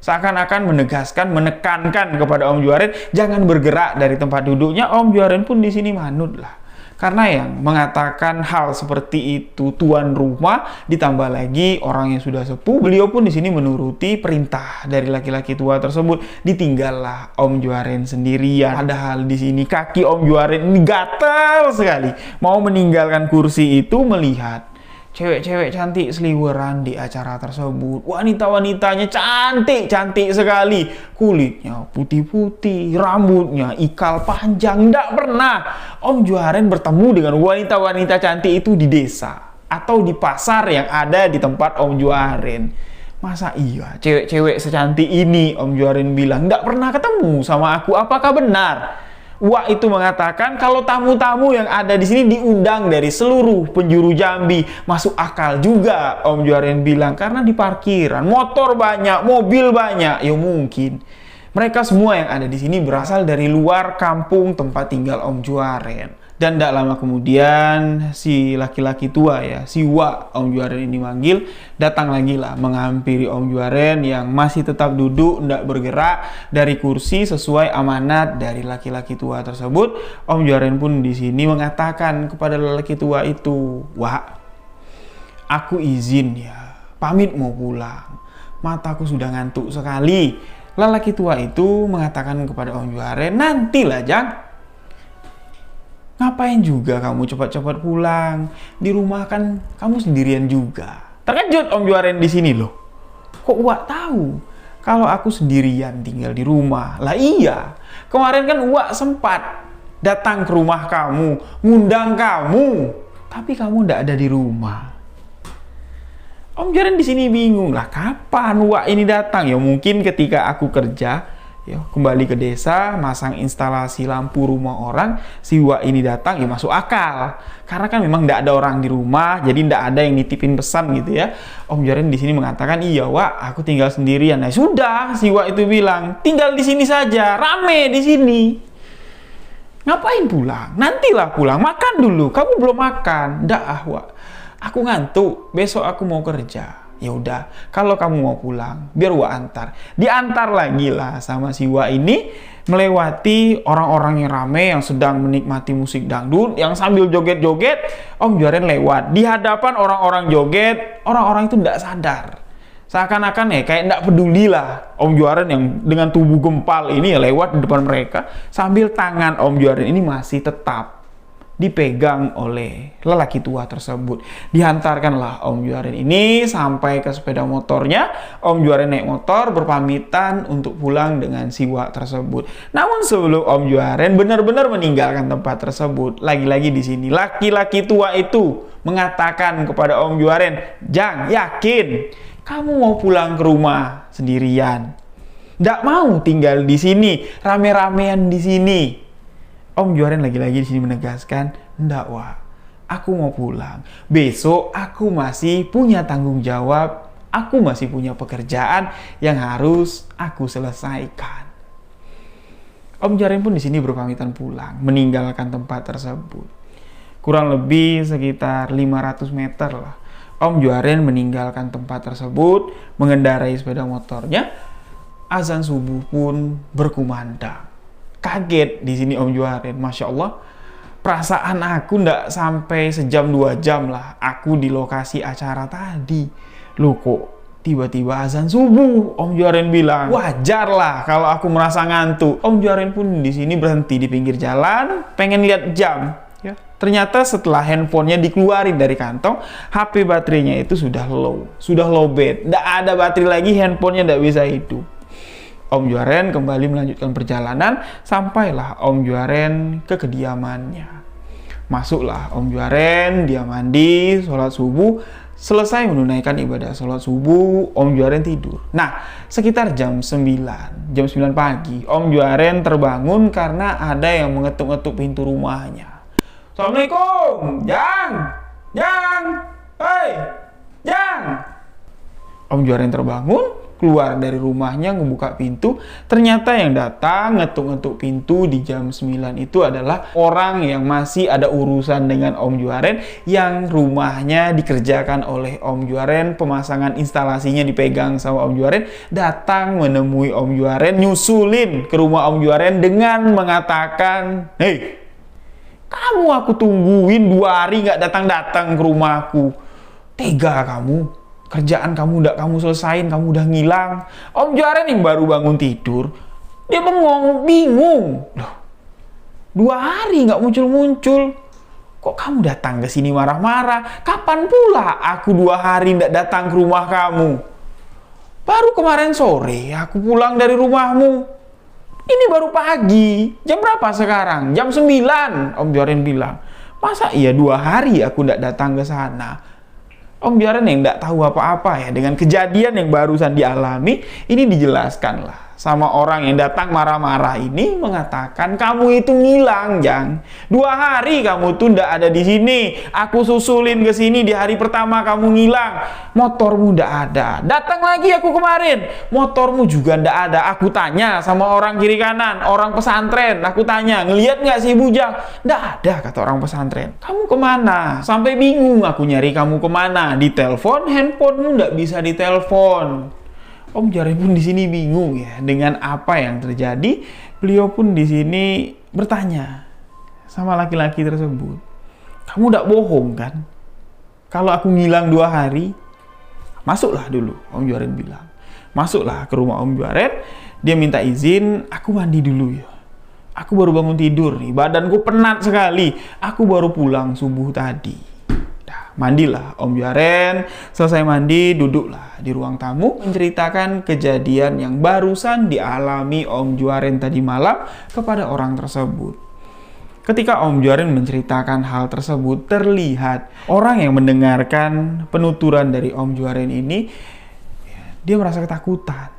Speaker 1: Seakan-akan menegaskan, menekankan kepada Om Juaren jangan bergerak dari tempat duduknya. Om Juaren pun di sini manut lah. Karena yang mengatakan hal seperti itu tuan rumah, ditambah lagi orang yang sudah sepuh, beliau pun di sini menuruti perintah dari laki-laki tua tersebut. Ditinggallah Om Juaren sendirian. Padahal di sini kaki Om Juaren ini gatal sekali, mau meninggalkan kursi itu melihat cewek-cewek cantik seliweran di acara tersebut. Wanita-wanitanya cantik-cantik sekali. Kulitnya putih-putih, rambutnya ikal panjang. Tidak pernah Om Juaren bertemu dengan wanita-wanita cantik itu di desa atau di pasar yang ada di tempat Om Juaren. Masa iya cewek-cewek secantik ini, Om Juaren bilang, tidak pernah ketemu sama aku. Apakah benar? Wak itu mengatakan kalau tamu-tamu yang ada di sini diundang dari seluruh penjuru Jambi. Masuk akal juga, Om Juaren bilang, karena di parkiran motor banyak, mobil banyak. Ya mungkin mereka semua yang ada di sini berasal dari luar kampung tempat tinggal Om Juaren. Dan tidak lama kemudian si laki-laki tua ya, si Wak Om Juaren ini manggil, datang lagi lah menghampiri Om Juaren yang masih tetap duduk, tidak bergerak dari kursi sesuai amanat dari laki-laki tua tersebut. Om Juaren pun di sini mengatakan kepada lelaki tua itu, "Wak, aku izin ya, pamit mau pulang. Mataku sudah ngantuk sekali." Lelaki tua itu mengatakan kepada Om Juaren, "Nantilah, Jang. Ngapain juga kamu cepat-cepat pulang? Di rumah kan kamu sendirian juga." Terkejut Om Juaren di sini loh. Kok Wak tahu kalau aku sendirian tinggal di rumah? Lah iya, kemarin kan Wak sempat datang ke rumah kamu, ngundang kamu, tapi kamu tidak ada di rumah. Om Juaren di sini bingung lah, kapan Wak ini datang? Ya mungkin ketika aku kerja, ya, kembali ke desa, masang instalasi lampu rumah orang, si Wak ini datang, ya masuk akal. Karena kan memang tidak ada orang di rumah, jadi tidak ada yang nitipin pesan gitu ya. Om Juaren di sini mengatakan, "Iya Wak, aku tinggal sendirian." Nah sudah, si Wak itu bilang, "Tinggal di sini saja, rame di sini. Ngapain pulang? Nantilah pulang, makan dulu. Kamu belum makan." "Ndak ah Wak, aku ngantuk, besok aku mau kerja." "Ya udah, kalau kamu mau pulang, biar Wak antar." Diantar lagi lah sama si Wak ini melewati orang-orang yang ramai yang sedang menikmati musik dangdut, yang sambil joget-joget. Om Juaren lewat di hadapan orang-orang joget. Orang-orang itu tidak sadar, seakan-akan ya kayak tidak peduli lah. Om Juaren yang dengan tubuh gempal ini ya lewat di depan mereka sambil tangan Om Juaren ini masih tetap dipegang oleh lelaki tua tersebut. Dihantarkanlah Om Juaren ini sampai ke sepeda motornya. Om Juaren naik motor berpamitan untuk pulang dengan si Wak tersebut. Namun sebelum Om Juaren benar-benar meninggalkan tempat tersebut, lagi-lagi di sini laki-laki tua itu mengatakan kepada Om Juaren, "Jang, yakin kamu mau pulang ke rumah sendirian? Nggak mau tinggal di sini, rame-ramean di sini?" Om Juaren lagi-lagi di sini menegaskan, "Nggak, Wak. Aku mau pulang. Besok aku masih punya tanggung jawab. Aku masih punya pekerjaan yang harus aku selesaikan." Om Juaren pun di sini berpamitan pulang, meninggalkan tempat tersebut. Kurang lebih sekitar 500 meter lah. Om Juaren meninggalkan tempat tersebut, mengendarai sepeda motornya. Azan subuh pun berkumandang. Kaget di sini Om Juaren, Masya Allah. Perasaan aku ndak sampai sejam 2 jam lah aku di lokasi acara tadi. Loh kok tiba-tiba azan subuh? Om Juaren bilang, wajar lah kalau aku merasa ngantuk. Om Juaren pun di sini berhenti di pinggir jalan, pengen lihat jam. Ya, ternyata setelah handphonenya dikeluarin dari kantong, HP baterainya itu sudah low bed. Ndak ada baterai lagi, handphonenya ndak bisa hidup. Om Juaren kembali melanjutkan perjalanan, sampailah Om Juaren ke kediamannya. Masuklah Om Juaren, dia mandi, sholat subuh. Selesai menunaikan ibadah sholat subuh, Om Juaren tidur. Nah, sekitar jam 9 pagi, Om Juaren terbangun karena ada yang mengetuk-ngetuk pintu rumahnya. "Assalamualaikum, Jang! Jang! Hei, Jang!" Om Juaren terbangun, keluar dari rumahnya, ngebuka pintu. Ternyata yang datang ngetuk-ngetuk pintu di jam 9 itu adalah orang yang masih ada urusan dengan Om Juaren, yang rumahnya dikerjakan oleh Om Juaren, pemasangan instalasinya dipegang sama Om Juaren, datang menemui Om Juaren, nyusulin ke rumah Om Juaren dengan mengatakan, "Hei, kamu aku tungguin 2 hari nggak datang-datang ke rumahku. Tega kamu. Kerjaan kamu udah kamu selesain, kamu udah ngilang." Om Juaren yang baru bangun tidur, dia bengong, bingung. Loh, 2 hari nggak muncul-muncul. Kok kamu datang ke sini marah-marah? Kapan pula aku 2 hari nggak datang ke rumah kamu? Baru kemarin sore aku pulang dari rumahmu. Ini baru pagi. Jam berapa sekarang? Jam 9, Om Juaren bilang. Masa iya 2 hari aku nggak datang ke sana? Om Juaren yang nggak tahu apa-apa ya dengan kejadian yang barusan dialami, ini dijelaskan lah sama orang yang datang marah-marah ini, mengatakan, "Kamu itu ngilang, Jang. 2 hari kamu tuh nggak ada di sini. Aku susulin ke sini di hari pertama kamu ngilang. Motormu nggak ada. Datang lagi aku kemarin, motormu juga nggak ada. Aku tanya sama orang kiri kanan, orang pesantren. Aku tanya, ngelihat nggak si Bujang? Nggak ada," kata orang pesantren. "Kamu kemana? Sampai bingung aku nyari kamu kemana. Ditelepon, handphonemu nggak bisa ditelepon." Om Juaren pun di sini bingung ya dengan apa yang terjadi. Beliau pun di sini bertanya sama laki-laki tersebut, "Kamu tidak bohong kan? Kalau aku ngilang 2 hari?" "Masuklah dulu," Om Juaren bilang. Masuklah ke rumah Om Juaren. Dia minta izin, "Aku mandi dulu ya. Aku baru bangun tidur nih, badanku penat sekali. Aku baru pulang subuh tadi." Mandilah Om Juaren, selesai mandi, duduklah di ruang tamu, menceritakan kejadian yang barusan dialami Om Juaren tadi malam kepada orang tersebut. Ketika Om Juaren menceritakan hal tersebut, terlihat orang yang mendengarkan penuturan dari Om Juaren ini, dia merasa ketakutan.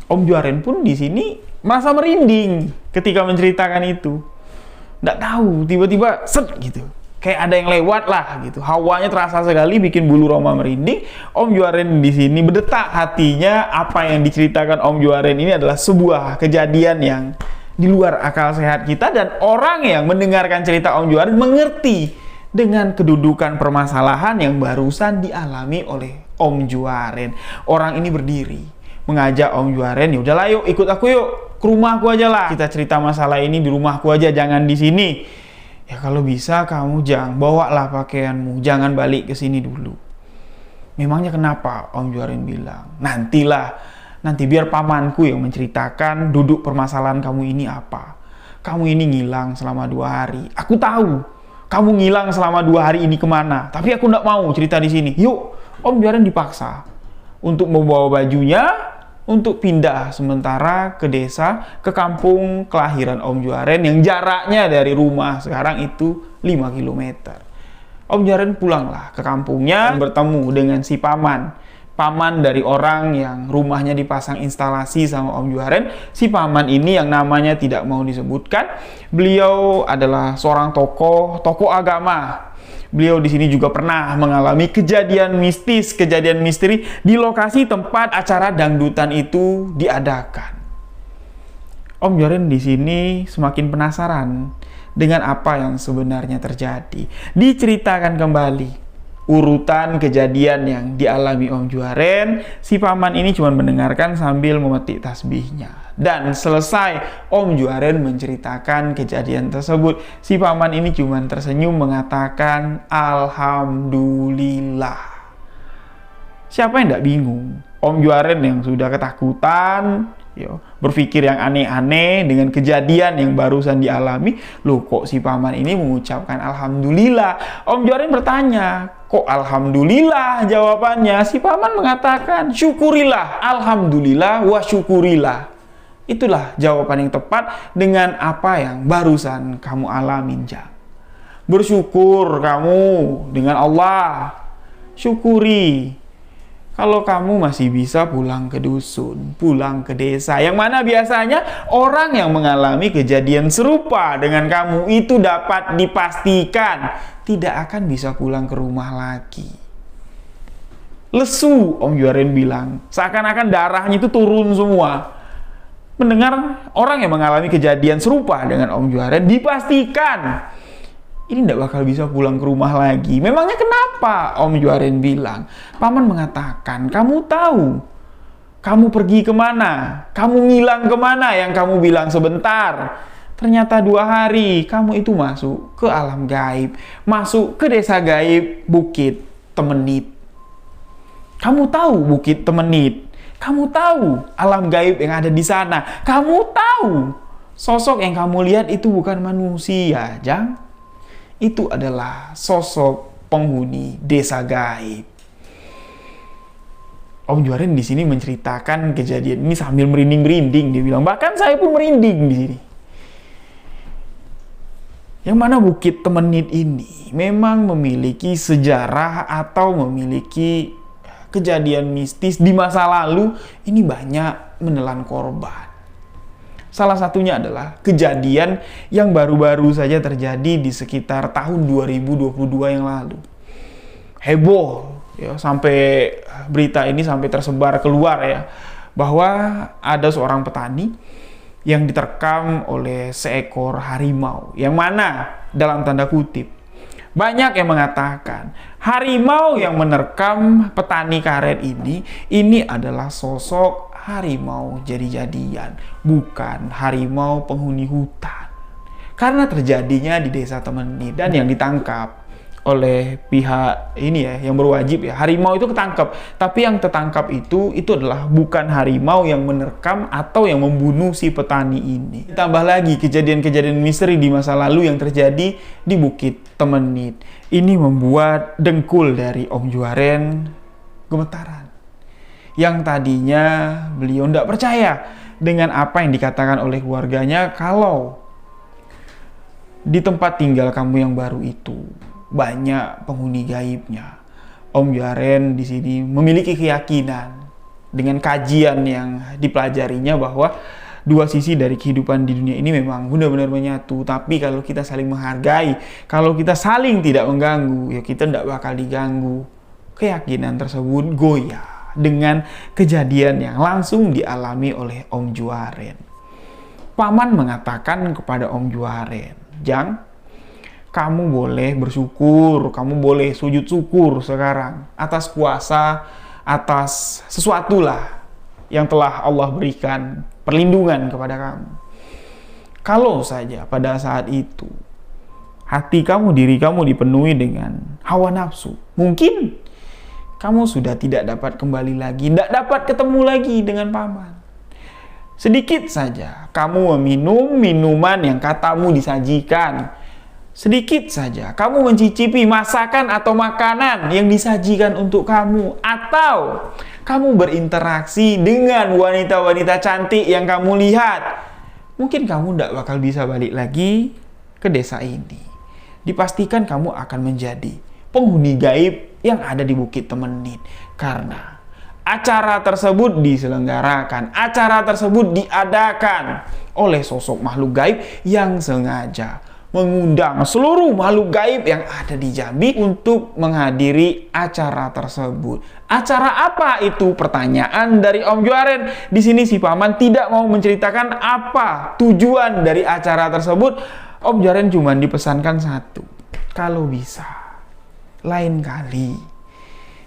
Speaker 1: Om Juaren pun di sini merasa merinding ketika menceritakan itu. Nggak tahu, tiba-tiba set gitu. Kayak ada yang lewat lah gitu. Hawanya terasa sekali, bikin bulu roma merinding. Om Juaren di sini berdetak hatinya. Apa yang diceritakan Om Juaren ini adalah sebuah kejadian yang di luar akal sehat kita, dan orang yang mendengarkan cerita Om Juaren mengerti dengan kedudukan permasalahan yang barusan dialami oleh Om Juaren. Orang ini berdiri mengajak Om Juaren, "Ya udahlah yuk, ikut aku yuk ke rumahku aja lah. Kita cerita masalah ini di rumahku aja, jangan di sini. Ya kalau bisa kamu bawalah pakaianmu, jangan balik ke sini dulu." "Memangnya kenapa?" Om Juaren bilang. Nanti biar pamanku yang menceritakan duduk permasalahan kamu ini apa. kamu ini ngilang selama 2 hari. Aku tahu kamu ngilang selama 2 hari ini kemana, tapi aku nggak mau cerita di sini. Yuk, Om Juaren dipaksa untuk membawa bajunya, untuk pindah sementara ke desa, ke kampung kelahiran Om Juaren yang jaraknya dari rumah sekarang itu 5 km. Om Juaren pulanglah ke kampungnya, bertemu dengan si paman dari orang yang rumahnya dipasang instalasi sama Om Juaren. Si paman ini yang namanya tidak mau disebutkan. Beliau adalah seorang tokoh agama. Beliau di sini juga pernah mengalami kejadian mistis, kejadian misteri di lokasi tempat acara dangdutan itu diadakan. Om Juaren di sini semakin penasaran dengan apa yang sebenarnya terjadi. Diceritakan kembali urutan kejadian yang dialami Om Juaren. Si paman ini cuma mendengarkan sambil memetik tasbihnya. Dan selesai Om Juaren menceritakan kejadian tersebut, si paman ini cuma tersenyum mengatakan Alhamdulillah. Siapa yang tidak bingung? Om Juaren yang sudah ketakutan, berpikir yang aneh-aneh dengan kejadian yang barusan dialami. Loh, kok si paman ini mengucapkan Alhamdulillah? Om Juaren bertanya, kok Alhamdulillah jawabannya? Si paman mengatakan, syukurilah, Alhamdulillah wa syukurilah. Itulah jawaban yang tepat dengan apa yang barusan kamu alamin, Jang. Bersyukur kamu dengan Allah. Syukuri. Kalau kamu masih bisa pulang ke dusun, pulang ke desa, yang mana biasanya orang yang mengalami kejadian serupa dengan kamu itu dapat dipastikan tidak akan bisa pulang ke rumah lagi. Lesu, Om Juaren bilang, seakan-akan darahnya itu turun semua. Mendengar orang yang mengalami kejadian serupa dengan Om Juaren, dipastikan ini tidak bakal bisa pulang ke rumah lagi. Memangnya kenapa? Om Juaren bilang. Paman mengatakan, kamu tahu kamu pergi kemana? Kamu ngilang kemana yang kamu bilang sebentar? Ternyata 2 hari kamu itu masuk ke alam gaib. Masuk ke desa gaib Bukit Temenit. Kamu tahu Bukit Temenit? Kamu tahu alam gaib yang ada di sana? Kamu tahu sosok yang kamu lihat itu bukan manusia, Jang? Itu adalah sosok penghuni desa gaib. Om Juaren di sini menceritakan kejadian ini sambil merinding-merinding. Dia bilang, bahkan saya pun merinding di sini. Yang mana Bukit Temenit ini memang memiliki sejarah atau memiliki kejadian mistis di masa lalu. Ini banyak menelan korban. Salah satunya adalah kejadian yang baru-baru saja terjadi di sekitar tahun 2022 yang lalu. Heboh ya, sampai berita ini sampai tersebar keluar ya, bahwa ada seorang petani yang diterkam oleh seekor harimau, yang mana dalam tanda kutip banyak yang mengatakan harimau yang menerkam petani karet ini adalah sosok harimau jadi-jadian, bukan harimau penghuni hutan. Karena terjadinya di desa Temenit dan yang ditangkap oleh pihak ini ya, yang berwajib ya, harimau itu ketangkap. Tapi yang tertangkap itu adalah bukan harimau yang menerkam atau yang membunuh si petani ini. Ditambah lagi kejadian-kejadian misteri di masa lalu yang terjadi di Bukit Temenit. Ini membuat dengkul dari Om Juaren gemetaran. Yang tadinya beliau tidak percaya dengan apa yang dikatakan oleh keluarganya, kalau di tempat tinggal kamu yang baru itu banyak penghuni gaibnya. Om Juaren di sini memiliki keyakinan dengan kajian yang dipelajarinya bahwa dua sisi dari kehidupan di dunia ini memang benar-benar menyatu. Tapi kalau kita saling menghargai, kalau kita saling tidak mengganggu, ya kita tidak bakal diganggu. Keyakinan tersebut goyah dengan kejadian yang langsung dialami oleh Om Juaren. Paman mengatakan kepada Om Juaren, Jang, kamu boleh bersyukur, kamu boleh sujud syukur sekarang atas kuasa, atas sesuatu lah yang telah Allah berikan perlindungan kepada kamu. Kalau saja pada saat itu hati kamu, diri kamu dipenuhi dengan hawa nafsu, mungkin kamu sudah tidak dapat kembali lagi, tidak dapat ketemu lagi dengan paman. Sedikit saja kamu meminum minuman yang katamu disajikan. Sedikit saja kamu mencicipi masakan atau makanan yang disajikan untuk kamu. Atau kamu berinteraksi dengan wanita-wanita cantik yang kamu lihat. Mungkin kamu tidak bakal bisa balik lagi ke desa ini. Dipastikan kamu akan menjadi penghuni gaib yang ada di Bukit Temenit. Karena acara tersebut diselenggarakan, acara tersebut diadakan oleh sosok makhluk gaib yang sengaja mengundang seluruh makhluk gaib yang ada di Jambi untuk menghadiri acara tersebut. Acara apa itu? Pertanyaan dari Om Juaren. Di sini si Paman tidak mau menceritakan apa tujuan dari acara tersebut. Om Juaren cuma dipesankan satu. Kalau bisa, lain kali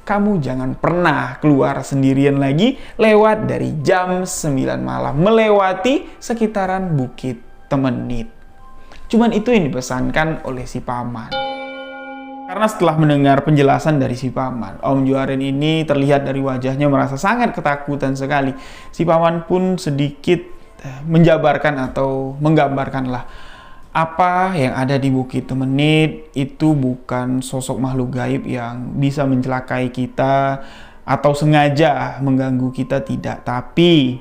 Speaker 1: kamu jangan pernah keluar sendirian lagi lewat dari jam 9 malam melewati sekitaran Bukit Temenit. Cuman itu yang dipesankan oleh si Paman. Karena setelah mendengar penjelasan dari si Paman, Om Juaren ini terlihat dari wajahnya merasa sangat ketakutan sekali. Si Paman pun sedikit menjabarkan atau menggambarkanlah apa yang ada di Bukit Temenit itu bukan sosok makhluk gaib yang bisa mencelakai kita atau sengaja mengganggu kita, tidak. Tapi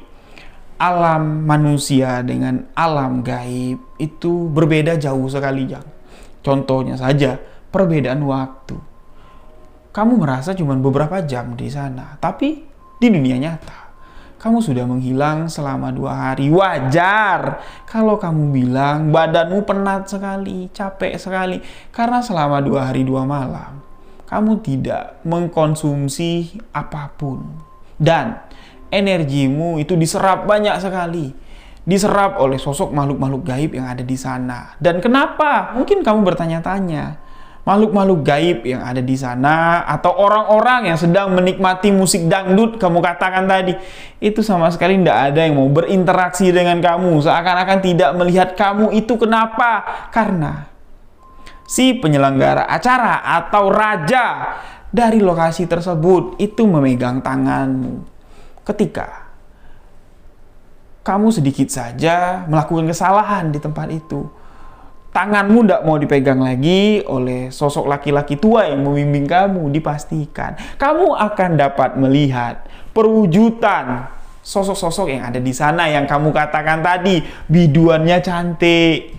Speaker 1: alam manusia dengan alam gaib itu berbeda jauh sekali, Jang. Contohnya saja, perbedaan waktu. Kamu merasa cuma beberapa jam di sana, tapi di dunia nyata kamu sudah menghilang selama 2 hari. Wajar kalau kamu bilang badanmu penat sekali, capek sekali. Karena selama 2 hari 2 malam, kamu tidak mengkonsumsi apapun. Dan energimu itu diserap banyak sekali. Diserap oleh sosok makhluk-makhluk gaib yang ada di sana. Dan kenapa? Mungkin kamu bertanya-tanya. Makhluk-makhluk gaib yang ada di sana atau orang-orang yang sedang menikmati musik dangdut kamu katakan tadi, itu sama sekali tidak ada yang mau berinteraksi dengan kamu, seakan-akan tidak melihat kamu. Itu kenapa? Karena si penyelenggara acara atau raja dari lokasi tersebut itu memegang tanganmu ketika kamu sedikit saja melakukan kesalahan di tempat itu. Tanganmu tidak mau dipegang lagi oleh sosok laki-laki tua yang membimbing kamu. Dipastikan kamu akan dapat melihat perwujudan sosok-sosok yang ada di sana yang kamu katakan tadi. Biduannya cantik,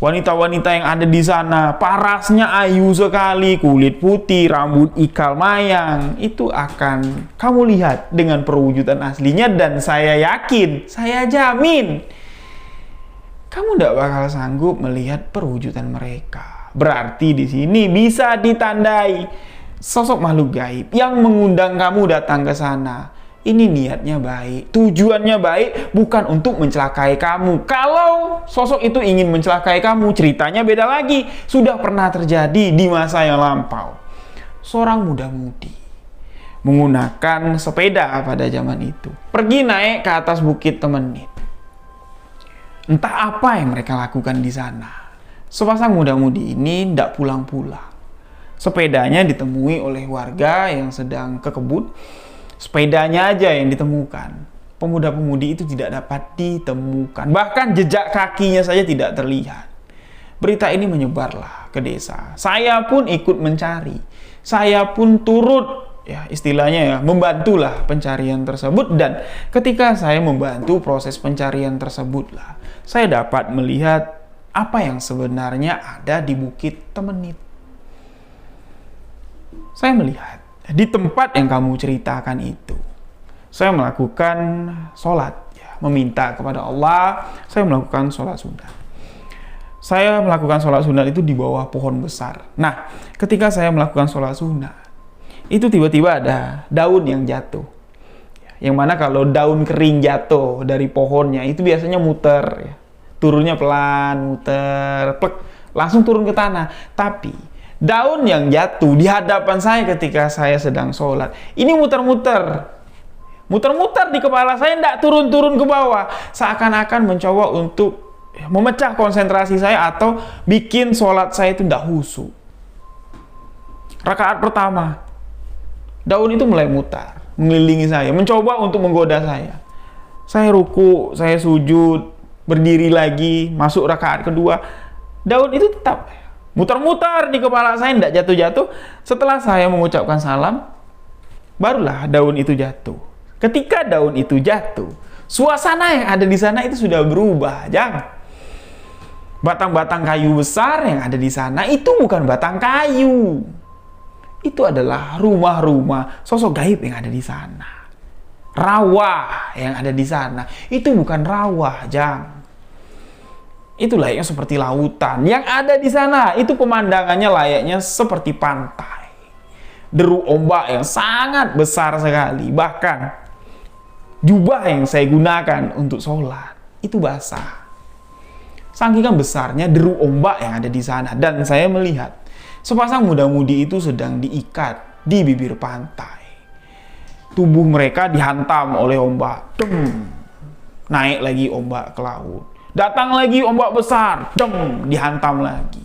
Speaker 1: wanita-wanita yang ada di sana parasnya ayu sekali, kulit putih, rambut ikal mayang. Itu akan kamu lihat dengan perwujudan aslinya, dan saya yakin, saya jamin kamu tidak bakal sanggup melihat perwujudan mereka. Berarti di sini bisa ditandai sosok makhluk gaib yang mengundang kamu datang ke sana. Ini niatnya baik, tujuannya baik, bukan untuk mencelakai kamu. Kalau sosok itu ingin mencelakai kamu, ceritanya beda lagi. Sudah pernah terjadi di masa yang lampau. Seorang muda-mudi menggunakan sepeda pada zaman itu pergi naik ke atas Bukit Temenit. Entah apa yang mereka lakukan di sana. Sepasang muda-mudi ini tidak pulang-pulang. Sepedanya ditemui oleh warga yang sedang ke kebun. Sepedanya aja yang ditemukan. Pemuda-pemudi itu tidak dapat ditemukan. Bahkan jejak kakinya saja tidak terlihat. Berita ini menyebarlah ke desa. Saya pun ikut mencari. Saya pun turut, ya istilahnya ya, membantulah pencarian tersebut. Dan ketika saya membantu proses pencarian tersebutlah saya dapat melihat apa yang sebenarnya ada di Bukit Temenit. Saya melihat di tempat yang kamu ceritakan itu, saya melakukan sholat, ya, meminta kepada Allah. Saya melakukan sholat sunat. Saya melakukan sholat sunat itu di bawah pohon besar. Nah, ketika saya melakukan sholat sunat, itu tiba-tiba ada daun yang jatuh. Yang mana kalau daun kering jatuh dari pohonnya itu biasanya muter, ya. Turunnya pelan, muter, plek, langsung turun ke tanah. Tapi daun yang jatuh di hadapan saya ketika saya sedang sholat, ini muter-muter di kepala saya, tidak turun-turun ke bawah. Seakan-akan mencoba untuk memecah konsentrasi saya atau bikin sholat saya itu tidak khusyuk. Rakaat pertama, daun itu mulai mutar, mengelilingi saya, mencoba untuk menggoda saya. Saya ruku, saya sujud, berdiri lagi, masuk rakaat kedua. Daun itu tetap muter-muter di kepala saya, tidak jatuh-jatuh. Setelah saya mengucapkan salam, barulah daun itu jatuh. Ketika daun itu jatuh, suasana yang ada di sana itu sudah berubah. Jangan. Batang-batang kayu besar yang ada di sana itu bukan batang kayu. Itu adalah rumah-rumah sosok gaib yang ada di sana. Rawa yang ada di sana itu bukan rawa, Jang. Itu layaknya seperti lautan. Yang ada di sana itu pemandangannya layaknya seperti pantai. Deru ombak yang sangat besar sekali. Bahkan jubah yang saya gunakan untuk sholat itu basah. Saking besarnya deru ombak yang ada di sana. Dan saya melihat sepasang muda-mudi itu sedang diikat di bibir pantai. Tubuh mereka dihantam oleh ombak. Naik lagi ombak ke laut. Datang lagi ombak besar. Dihantam lagi.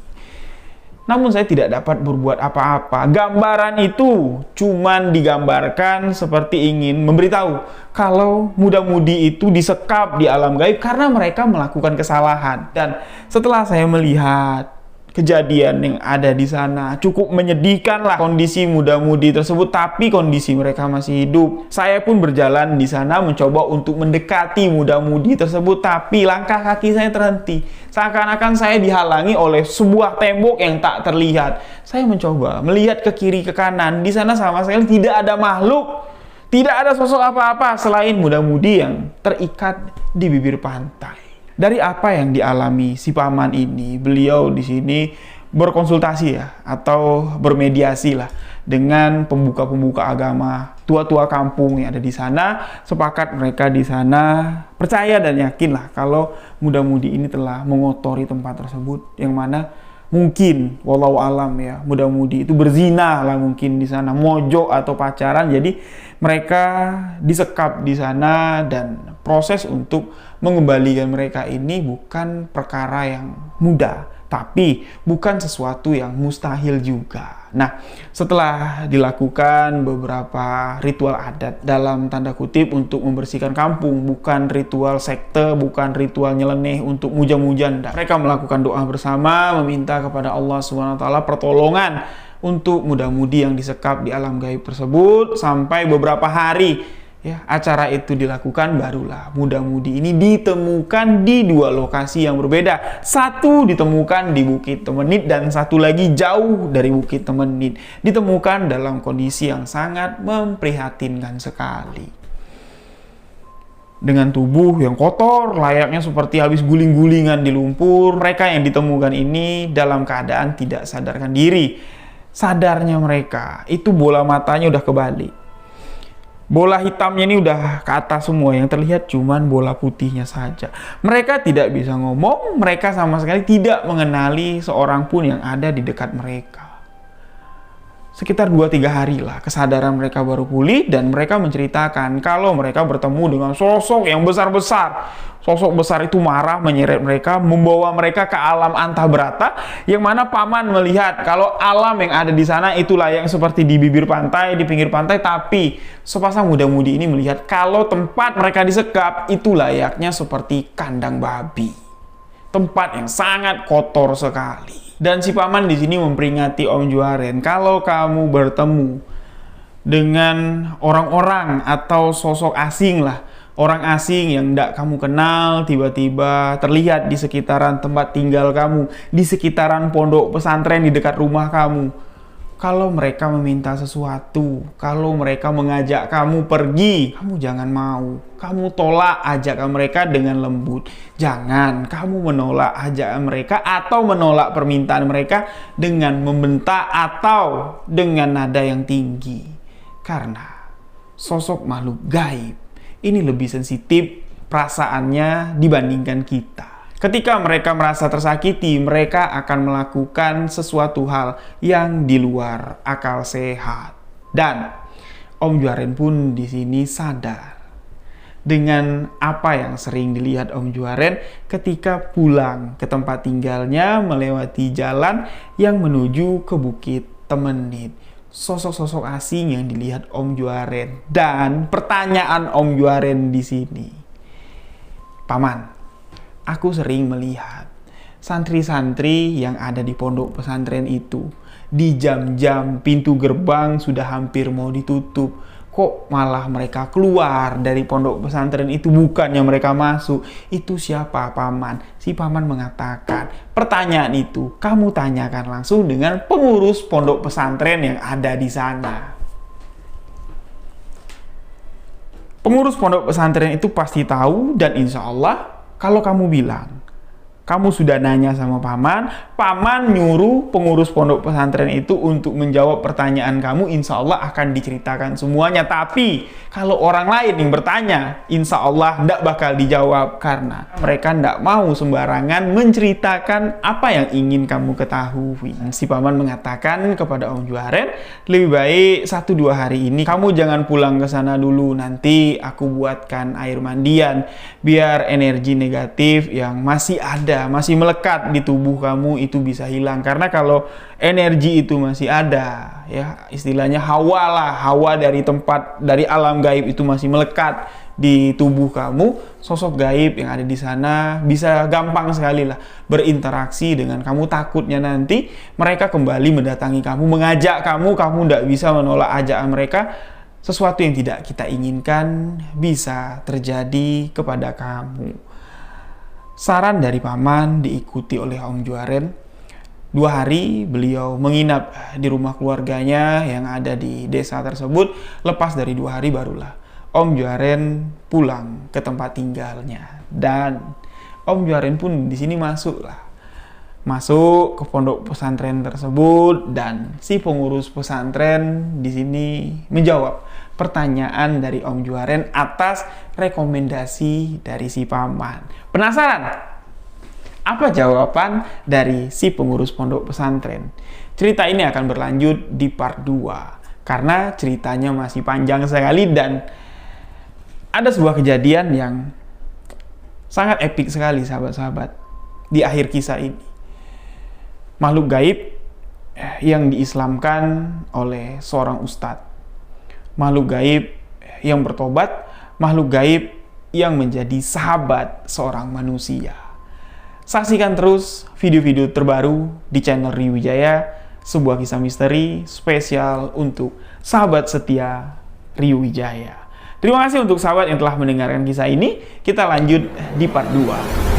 Speaker 1: Namun saya tidak dapat berbuat apa-apa. Gambaran itu cuman digambarkan seperti ingin memberitahu kalau muda-mudi itu disekap di alam gaib karena mereka melakukan kesalahan. Dan setelah saya melihat kejadian yang ada di sana, cukup menyedihkan lah kondisi muda-mudi tersebut, tapi kondisi mereka masih hidup. Saya pun berjalan di sana mencoba untuk mendekati muda-mudi tersebut, tapi langkah kaki saya terhenti. Seakan-akan saya dihalangi oleh sebuah tembok yang tak terlihat. Saya mencoba melihat ke kiri ke kanan, di sana sama sekali tidak ada makhluk, tidak ada sosok apa-apa selain muda-mudi yang terikat di bibir pantai. Dari apa yang dialami si paman ini, beliau di sini berkonsultasi ya, atau bermediasi lah dengan pembuka-pembuka agama, tua-tua kampung yang ada di sana. Sepakat mereka di sana percaya dan yakin lah kalau muda-mudi ini telah mengotori tempat tersebut, yang mana mungkin walau alam ya, muda-mudi itu berzina lah mungkin di sana, mojok atau pacaran. Jadi mereka disekap di sana dan proses untuk mengembalikan mereka ini bukan perkara yang mudah, tapi bukan sesuatu yang mustahil juga. Nah, setelah dilakukan beberapa ritual adat dalam tanda kutip untuk membersihkan kampung, bukan ritual sekte, bukan ritual nyeleneh untuk muja-muja, mereka melakukan doa bersama, meminta kepada Allah SWT pertolongan untuk muda-mudi yang disekap di alam gaib tersebut. Sampai beberapa hari ya, acara itu dilakukan, barulah muda-mudi ini ditemukan di dua lokasi yang berbeda. Satu ditemukan di Bukit Temenit dan satu lagi jauh dari Bukit Temenit. Ditemukan dalam kondisi yang sangat memprihatinkan sekali. Dengan tubuh yang kotor, layaknya seperti habis guling-gulingan di lumpur. Mereka yang ditemukan ini dalam keadaan tidak sadarkan diri. Sadarnya mereka, itu bola matanya udah kebalik. Bola hitamnya ini udah ke atas semua, yang terlihat cuman bola putihnya saja. Mereka tidak bisa ngomong, mereka sama sekali tidak mengenali seorang pun yang ada di dekat mereka. Sekitar 2-3 hari lah kesadaran mereka baru pulih, dan mereka menceritakan kalau mereka bertemu dengan sosok yang besar-besar. Sosok besar itu marah, menyeret mereka, membawa mereka ke alam Antabrata, yang mana paman melihat kalau alam yang ada di sana itu layak seperti di bibir pantai, di pinggir pantai, tapi sepasang muda-mudi ini melihat kalau tempat mereka disekap itu layaknya seperti kandang babi. Tempat yang sangat kotor sekali. Dan si paman di sini memperingati Om Juaren, kalau kamu bertemu dengan orang-orang atau sosok asing lah, orang asing yang tidak kamu kenal, tiba-tiba terlihat di sekitaran tempat tinggal kamu, di sekitaran pondok pesantren di dekat rumah kamu. Kalau mereka meminta sesuatu, kalau mereka mengajak kamu pergi, kamu jangan mau. Kamu tolak ajakan mereka dengan lembut. Jangan kamu menolak ajakan mereka atau menolak permintaan mereka dengan membentak atau dengan nada yang tinggi. Karena sosok makhluk gaib ini lebih sensitif perasaannya dibandingkan kita. Ketika mereka merasa tersakiti, mereka akan melakukan sesuatu hal yang di luar akal sehat. Dan Om Juaren pun di sini sadar dengan apa yang sering dilihat Om Juaren ketika pulang ke tempat tinggalnya melewati jalan yang menuju ke Bukit Temenit. Sosok-sosok asing yang dilihat Om Juaren. Dan pertanyaan Om Juaren di sini, Paman, aku sering melihat santri-santri yang ada di pondok pesantren itu di jam-jam pintu gerbang sudah hampir mau ditutup, kok malah mereka keluar dari pondok pesantren itu, bukannya mereka masuk. Itu siapa, Paman? Si Paman mengatakan, pertanyaan itu kamu tanyakan langsung dengan pengurus pondok pesantren yang ada di sana. Pengurus pondok pesantren itu pasti tahu, dan insya Allah kalau kamu bilang kamu sudah nanya sama Paman, Paman nyuruh pengurus pondok pesantren itu untuk menjawab pertanyaan kamu, insya Allah akan diceritakan semuanya. Tapi kalau orang lain yang bertanya, insya Allah tidak bakal dijawab, karena mereka tidak mau sembarangan menceritakan apa yang ingin kamu ketahui. Si Paman mengatakan kepada Om Juaren, lebih baik 1-2 hari ini kamu jangan pulang ke sana dulu, nanti aku buatkan air mandian biar energi negatif yang masih ada, masih melekat di tubuh kamu itu bisa hilang. Karena kalau energi itu masih ada, ya istilahnya hawa dari tempat, dari alam gaib itu masih melekat di tubuh kamu, sosok gaib yang ada di sana bisa gampang sekali lah berinteraksi dengan kamu. Takutnya nanti mereka kembali mendatangi kamu, mengajak kamu tidak bisa menolak ajakan mereka. Sesuatu yang tidak kita inginkan bisa terjadi kepada kamu. Saran dari Paman diikuti oleh Om Juaren. 2 hari beliau menginap di rumah keluarganya yang ada di desa tersebut. Lepas dari 2 hari barulah Om Juaren pulang ke tempat tinggalnya. Dan Om Juaren pun di sini masuk ke pondok pesantren tersebut, dan si pengurus pesantren di sini menjawab pertanyaan dari Om Juaren atas rekomendasi dari si Paman. Penasaran? Apa jawaban dari si pengurus pondok pesantren? Cerita ini akan berlanjut di part 2 karena ceritanya masih panjang sekali, dan ada sebuah kejadian yang sangat epik sekali, sahabat-sahabat, di akhir kisah ini. Makhluk gaib yang diislamkan oleh seorang ustadz, makhluk gaib yang bertobat, makhluk gaib yang menjadi sahabat seorang manusia. Saksikan terus video-video terbaru di channel Rio Wijaya, sebuah kisah misteri spesial untuk sahabat setia Rio Wijaya. Terima kasih untuk sahabat yang telah mendengarkan kisah ini. Kita lanjut di part 2.